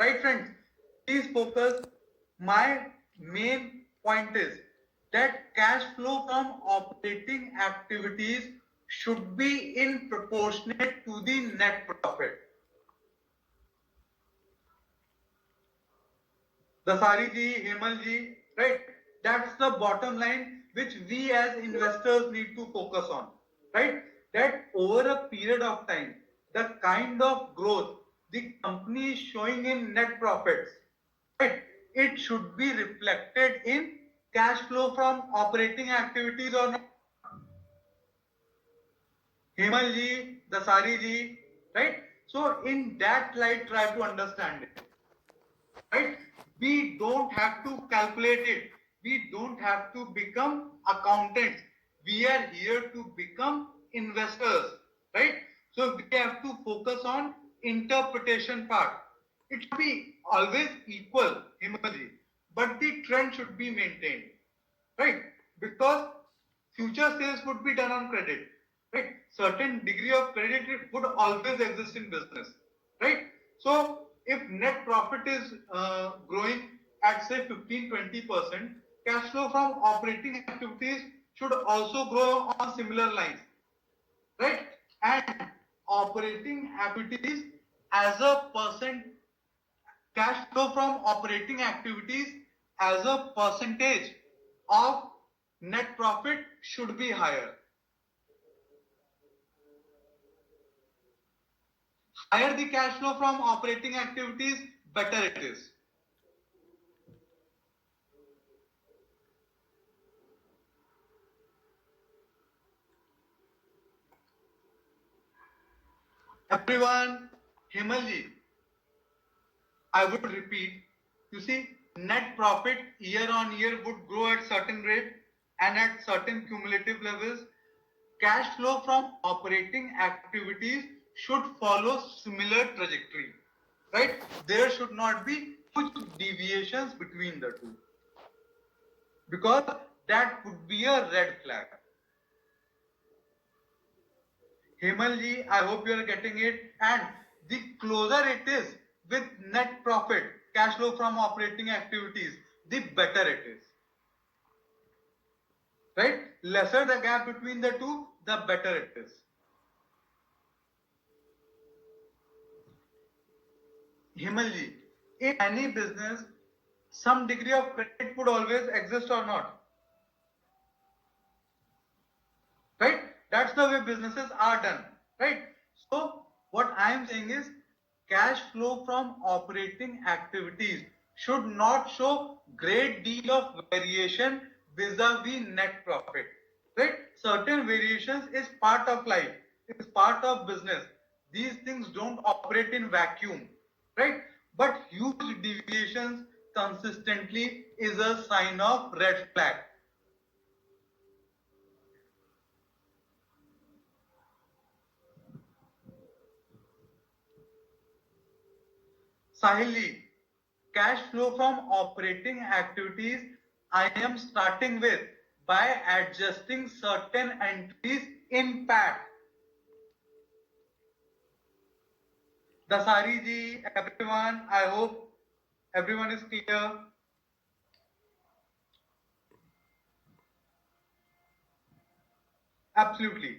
Right, friends? Please focus. My main point is that cash flow from operating activities should be in proportionate to the net profit. Dasari ji, Hemal ji, right? That's the bottom line which we as investors need to focus on, right? That over a period of time, the kind of growth the company is showing in net profits, right? It should be reflected in cash flow from operating activities or not. Hemal ji, Dasari ji, right? So in that light, try to understand it. Right? We don't have to calculate it. We don't have to become accountants. We are here to become investors, right? So we have to focus on interpretation part. It should be always equal, Himaji, but the trend should be maintained, right? Because future sales would be done on credit, right? Certain degree of credit would always exist in business, right? So if net profit is growing at say 15-20%, cash flow from operating activities should also grow on similar lines, right? And operating activities as a percent, cash flow from operating activities as a percentage of net profit should be higher. Higher the cash flow from operating activities, better it is. Everyone, Himalji, I would repeat, you see, net profit year on year would grow at certain rate and at certain cumulative levels. Cash flow from operating activities should follow similar trajectory, right? There should not be huge deviations between the two because that would be a red flag. Hemalji, I hope you are getting it. And the closer it is with net profit, cash flow from operating activities, the better it is. Right? Lesser the gap between the two, the better it is. Himalji, in any business, some degree of credit would always exist or not. Right? That's the way businesses are done. Right? So, what I am saying is cash flow from operating activities should not show great deal of variation vis-a-vis net profit. Right? Certain variations is part of life, is part of business. These things don't operate in vacuum, right? But huge deviations consistently is a sign of red flag. Sahili, cash flow from operating activities I am starting with by adjusting certain entries in PAT. Dasari ji, everyone, I hope everyone is clear. Absolutely.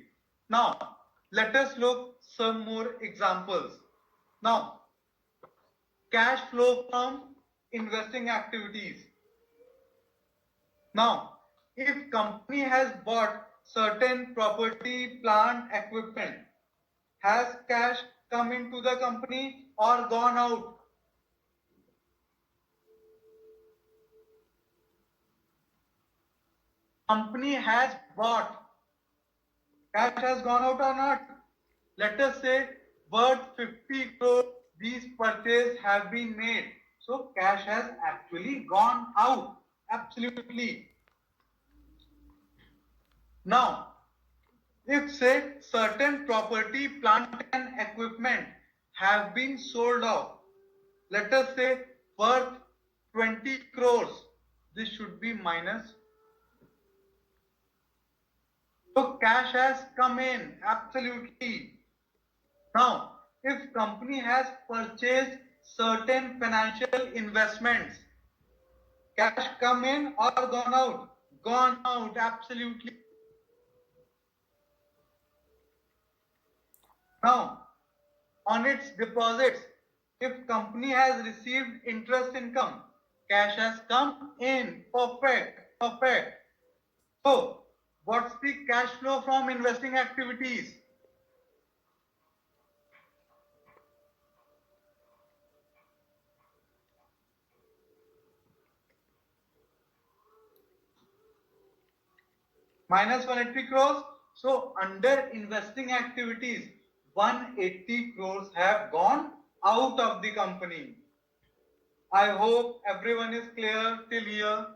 Now, let us look some more examples. Now, cash flow from investing activities. Now, if company has bought certain property, plant, equipment, has cash come into the company or gone out? Company has bought, cash has gone out or not? Let us say worth 50 crore, these purchases have been made. So cash has actually gone out. Absolutely. Now, if say certain property, plant and equipment have been sold off, let us say worth 20 crores, this should be minus. So cash has come in, absolutely. Now, if company has purchased certain financial investments, cash come in or gone out? Gone out, absolutely. Now, on its deposits, if company has received interest income, cash has come in. Perfect, perfect. So, what's the cash flow from investing activities? Minus 180 crores. So, under investing activities, 180 crores have gone out of the company. I hope everyone is clear till here.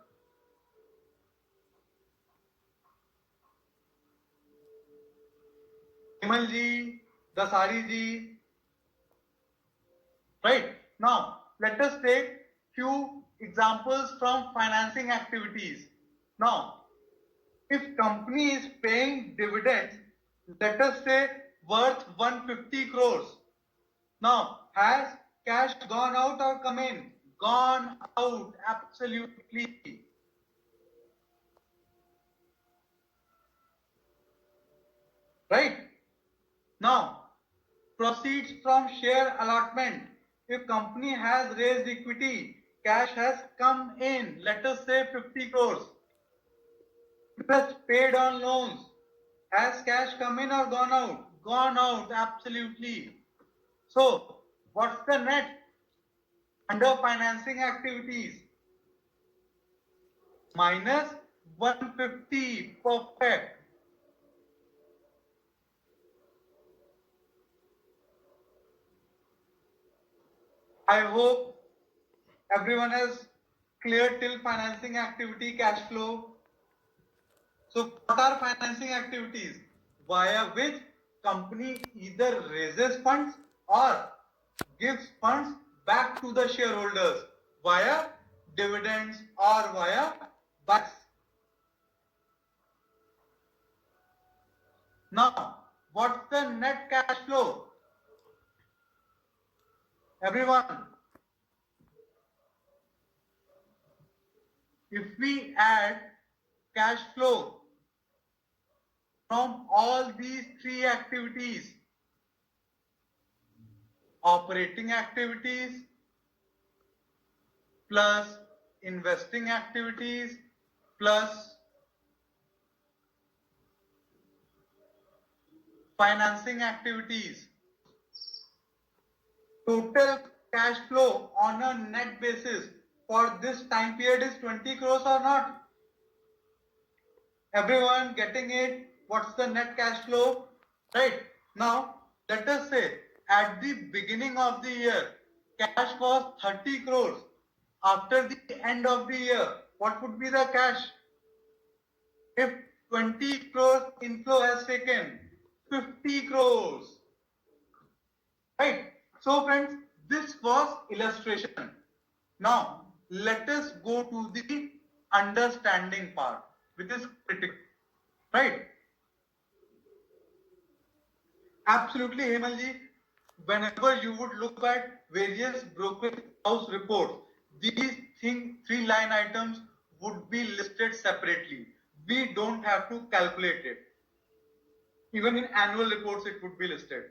Vimal ji, Dasari ji. Right. Now, let us take few examples from financing activities. Now, if company is paying dividends, let us say worth 150 crores. Now, has cash gone out or come in? Gone out, absolutely. Right? Now, proceeds from share allotment. If company has raised equity, cash has come in, let us say 50 crores. Interest paid on loans. Has cash come in or gone out? Gone out, absolutely. So, what's the net under financing activities? Minus 150, perfect. I hope everyone has cleared till financing activity cash flow. So what are financing activities? Via which company either raises funds or gives funds back to the shareholders via dividends or via buybacks. Now, what's the net cash flow? Everyone, if we add cash flow from all these three activities, operating activities plus investing activities plus financing activities, total cash flow on a net basis for this time period is 20 crores or not? Everyone getting it? What's the net cash flow? Right. Now, let us say at the beginning of the year, cash was 30 crores. After the end of the year, what would be the cash? If 20 crores inflow has taken, 50 crores. Right. So friends, this was illustration. Now, let us go to the understanding part, which is critical, right? Absolutely, Hemalji. Whenever you would look at various brokerage house reports, these three line items would be listed separately. We don't have to calculate it. Even in annual reports, it would be listed,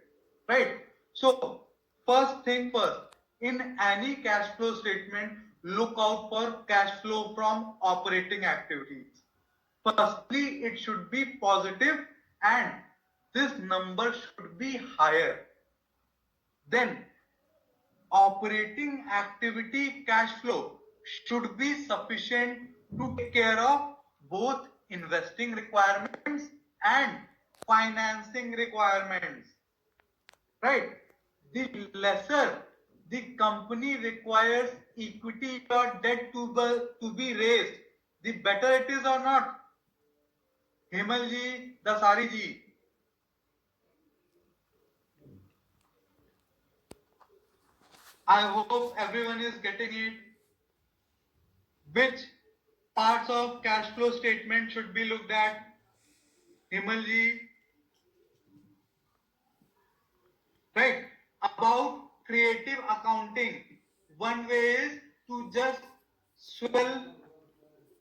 right? So, first thing first, in any cash flow statement, look out for cash flow from operating activities. Firstly, it should be positive and this number should be higher. Then operating activity cash flow should be sufficient to take care of both investing requirements and financing requirements, right? The lesser the company requires equity or debt to be raised, the better it is or not. Hemal ji, Dasari ji, I hope everyone is getting it. Which parts of cash flow statement should be looked at? Himalji, right? About creative accounting. One way is to just swell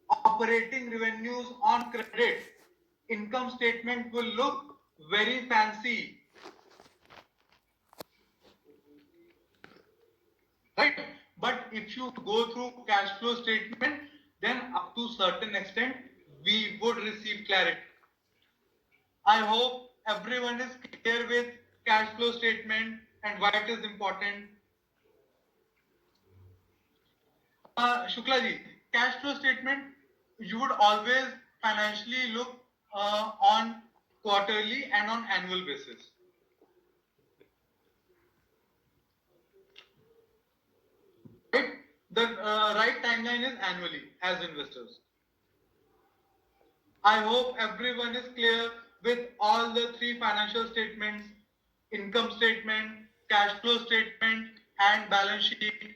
operating revenues on credit. Income statement will look very fancy, right? But if you go through cash flow statement, then up to certain extent, we would receive clarity. I hope everyone is clear with cash flow statement and why it is important. Shukla ji, cash flow statement, you would always financially look on quarterly and on annual basis. Right? The right timeline is annually as investors. I hope everyone is clear with all the three financial statements, income statement, cash flow statement, and balance sheet.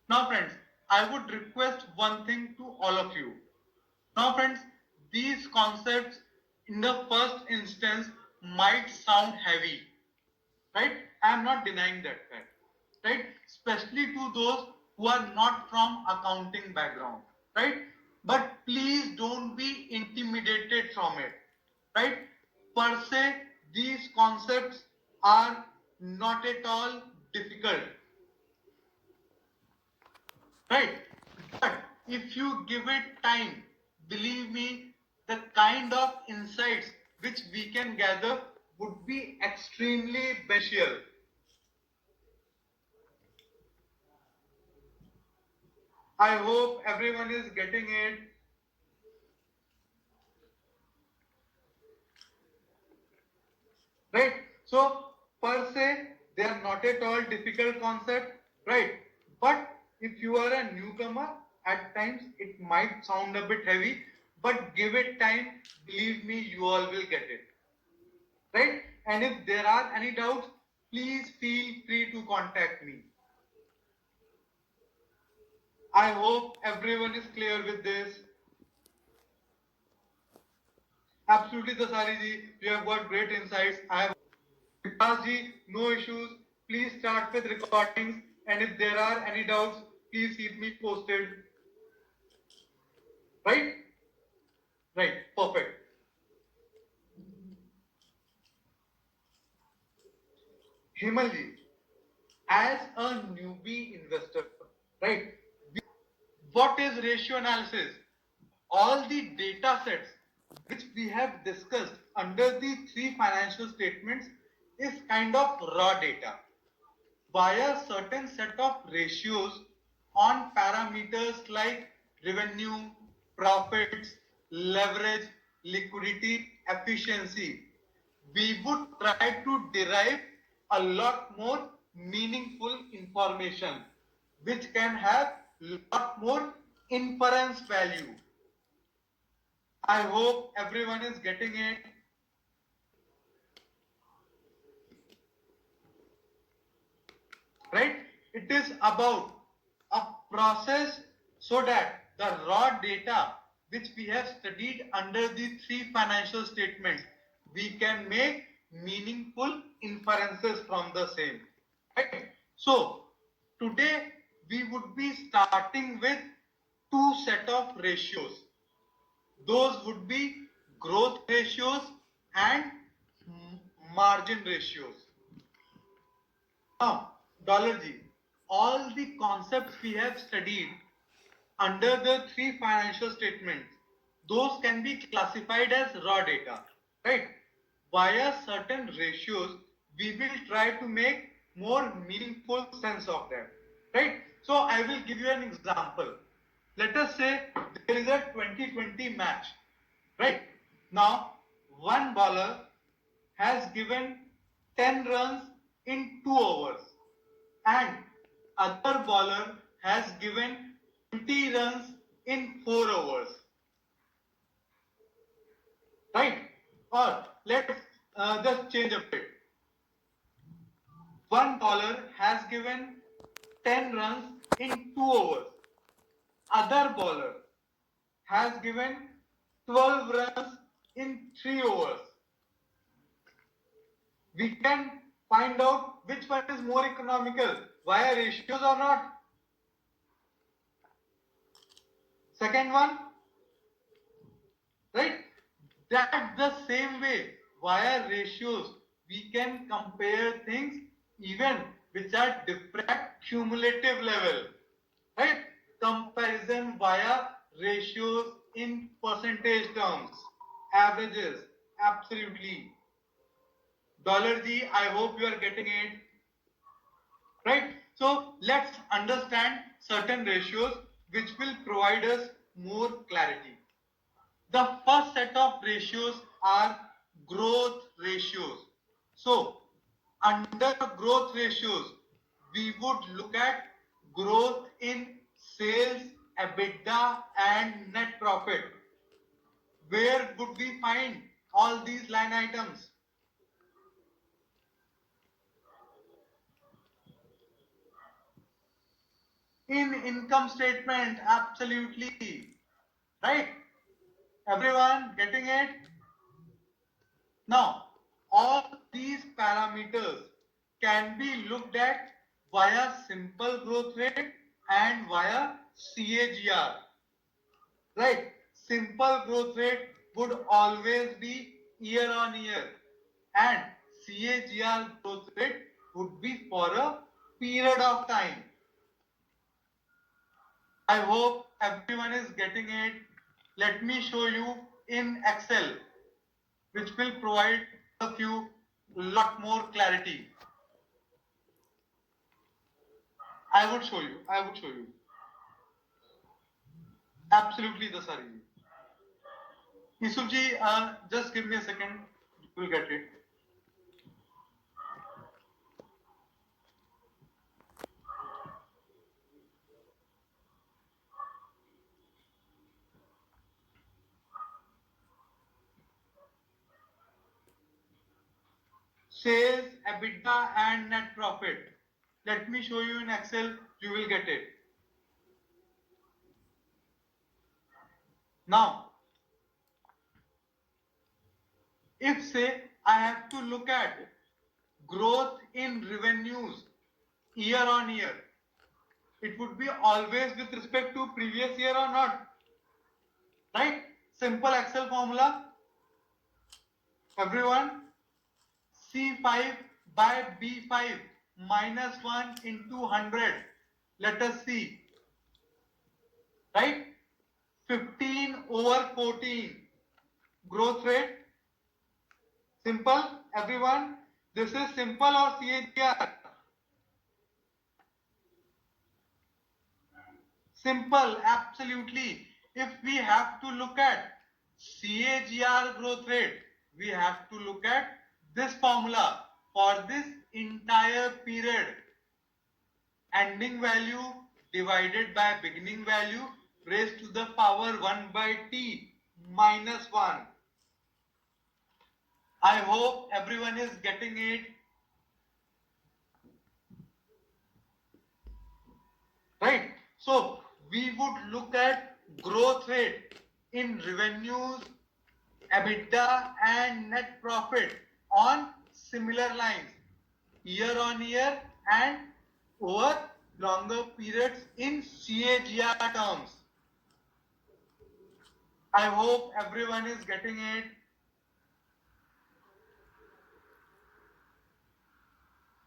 Now friends, I would request one thing to all of you. Now friends, these concepts in the first instance might sound heavy, right? I am not denying that fact, right? Especially to those who are not from accounting background, right? But please don't be intimidated from it, right? Per se, these concepts are not at all difficult, right? But if you give it time, believe me, the kind of insights which we can gather would be extremely beneficial. I hope everyone is getting it. Right? So, per se, they are not at all difficult concept, right? But if you are a newcomer, at times it might sound a bit heavy, but give it time, believe me, you all will get it. Right? And if there are any doubts, please feel free to contact me. I hope everyone is clear with this. Absolutely, Dasari ji, you have got great insights. I have Vikas ji, no issues. Please start with recordings, and if there are any doubts, please keep me posted. Right? Right. Perfect. Himal ji, as a newbie investor, right? What is ratio analysis? All the data sets which we have discussed under the three financial statements is kind of raw data via certain set of ratios on parameters like revenue, profits, leverage, liquidity, efficiency. We would try to derive a lot more meaningful information which can have lot more inference value. I hope everyone is getting it. Right? It is about a process so that the raw data which we have studied under the three financial statements, we can make meaningful inferences from the same. Right? So today we would be starting with two set of ratios. Those would be growth ratios and margin ratios. Now, Dollar G, all the concepts we have studied under the three financial statements, those can be classified as raw data, right? Via certain ratios, we will try to make more meaningful sense of that, right? So I will give you an example. Let us say there is a 20-20 match, right? Now, one bowler has given 10 runs in 2 overs and other bowler has given 20 runs in 4 overs, right? Or let's just change a bit. One bowler has given 10 runs in 2 overs. Other bowler has given 12 runs in 3 overs. We can find out which one is more economical via ratios or not. Second one, right? That's the same way via ratios we can compare things even which are different at cumulative level, right? Comparison via ratios in percentage terms, averages, absolutely. Dollar G, I hope you are getting it, right? So let's understand certain ratios which will provide us more clarity. The first set of ratios are growth ratios. So under growth ratios, we would look at growth in sales, EBITDA and net profit. Where would we find all these line items? In income statement, absolutely. Right? Everyone getting it? Now, all these parameters can be looked at via simple growth rate and via CAGR. Right? Simple growth rate would always be year on year and CAGR growth rate would be for a period of time. I hope everyone is getting it. Let me show you in Excel, which will provide a few lot more clarity. I would show you. Absolutely, the sorry. Yusufji, just give me a second. You will get it. Sales, EBITDA and net profit. Let me show you in Excel. You will get it. Now, if say I have to look at growth in revenues year on year, it would be always with respect to previous year or not, right? Simple Excel formula. Everyone, C5 by B5 minus 1 into 100. Let us see, right? 15 over 14. Growth rate. Simple, everyone. This is simple or CAGR? Simple, absolutely. If we have to look at CAGR growth rate, we have to look at this formula for this entire period. Ending value divided by beginning value raised to the power 1 by t minus 1. I hope everyone is getting it. Right? So we would look at growth rate in revenues, EBITDA and net profit on similar lines year on year and over longer periods in CAGR terms. I hope everyone is getting it.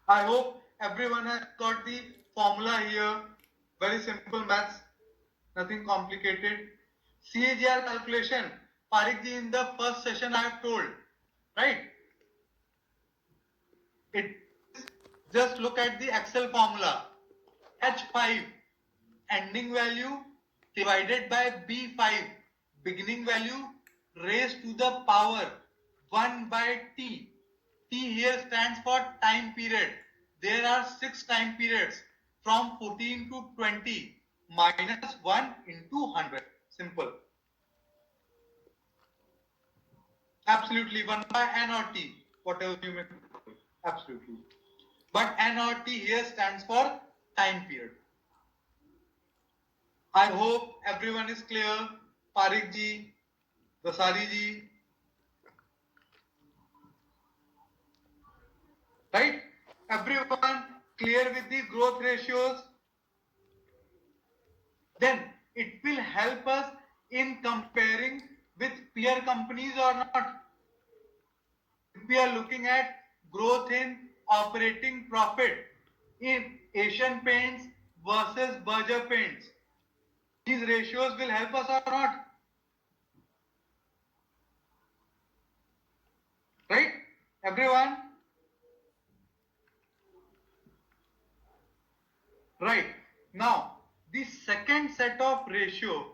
I hope everyone has got the formula here. Very simple maths, nothing complicated. CAGR calculation, Parik ji, in the first session I have told, right? It just look at the Excel formula. H5 ending value divided by B5 beginning value raised to the power 1 by T. T here stands for time period. There are 6 time periods from 14 to 20 minus 1 into 100. Simple. Absolutely 1 by N or T, whatever you may call it. Absolutely. But N or T here stands for time period. I hope everyone is clear. Parik ji, Dasari ji. Right? Everyone clear with the growth ratios? Then it will help us in comparing with peer companies or not. If we are looking at growth in operating profit in Asian Paints versus Berger Paints, these ratios will help us or not? Right? Everyone? Right. Now, the second set of ratio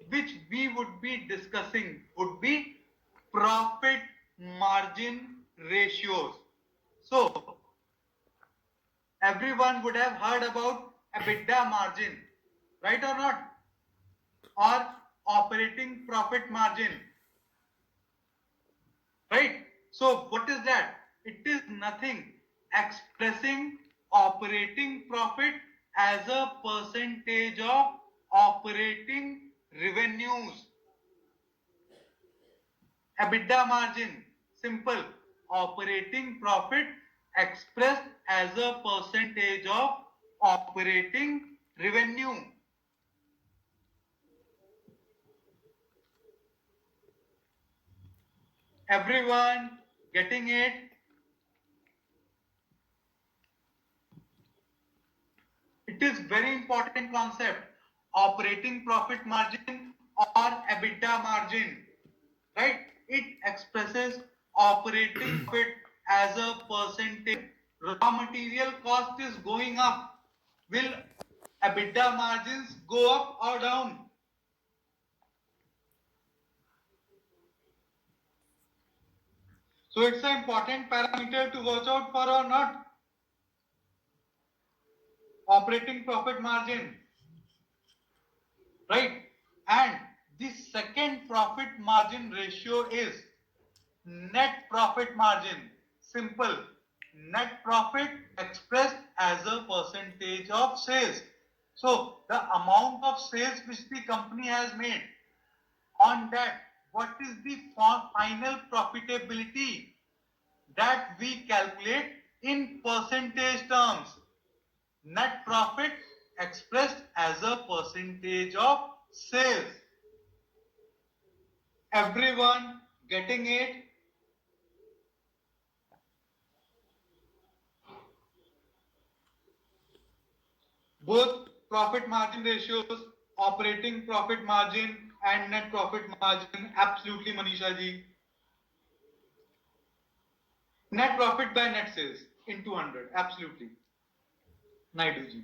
which we would be discussing would be profit margin ratios. So, everyone would have heard about EBITDA margin, right or not? Or operating profit margin, right? So, what is that? It is nothing expressing operating profit as a percentage of operating revenues. EBITDA margin, simple, operating profit expressed as a percentage of operating revenue. Everyone getting it? It is very important concept. Operating profit margin or EBITDA margin, right? It expresses operating profit as a percentage. Raw material cost is going up. Will EBITDA margins go up or down? So it's an important parameter to watch out for or not? Operating profit margin, right? And the second profit margin ratio is net profit margin. Simple. Net profit expressed as a percentage of sales. So the amount of sales which the company has made, on that, what is the final profitability that we calculate in percentage terms? Net profit expressed as a percentage of sales. Everyone getting it? Both profit margin ratios, operating profit margin and net profit margin, absolutely Manisha ji. Net profit by net sales in 200, absolutely. Naidu ji.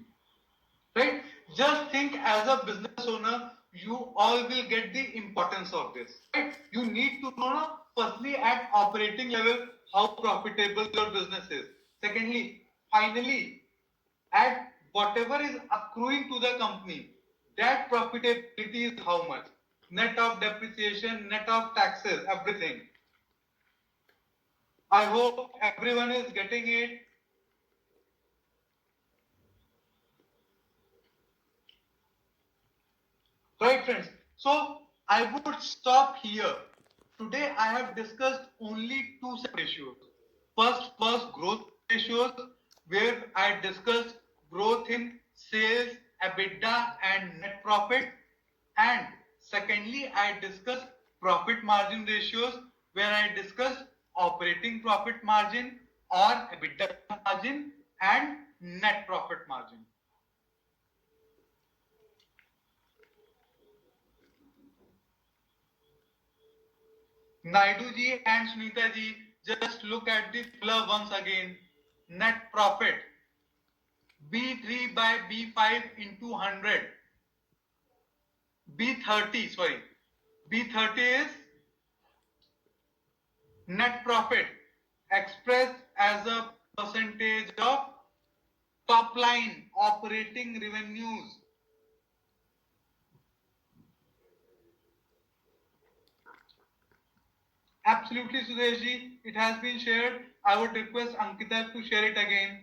Right? Just think as a business owner, you all will get the importance of this. Right? You need to know firstly at operating level how profitable your business is. Secondly, finally, at whatever is accruing to the company, that profitability is how much? Net of depreciation, net of taxes, everything. I hope everyone is getting it. Right, friends. So I would stop here. Today I have discussed only two set ratios. First was growth ratios, where I discussed growth in sales, EBITDA, and net profit. And secondly, I discussed profit margin ratios, where I discussed operating profit margin or EBITDA margin and net profit margin. Naidu ji and Sunita ji, just look at the figure once again. Net profit B3 by B5 into 100. B30, sorry. B30 is net profit expressed as a percentage of top line operating revenues. Absolutely, Sudesh ji. It has been shared. I would request Ankita to share it again.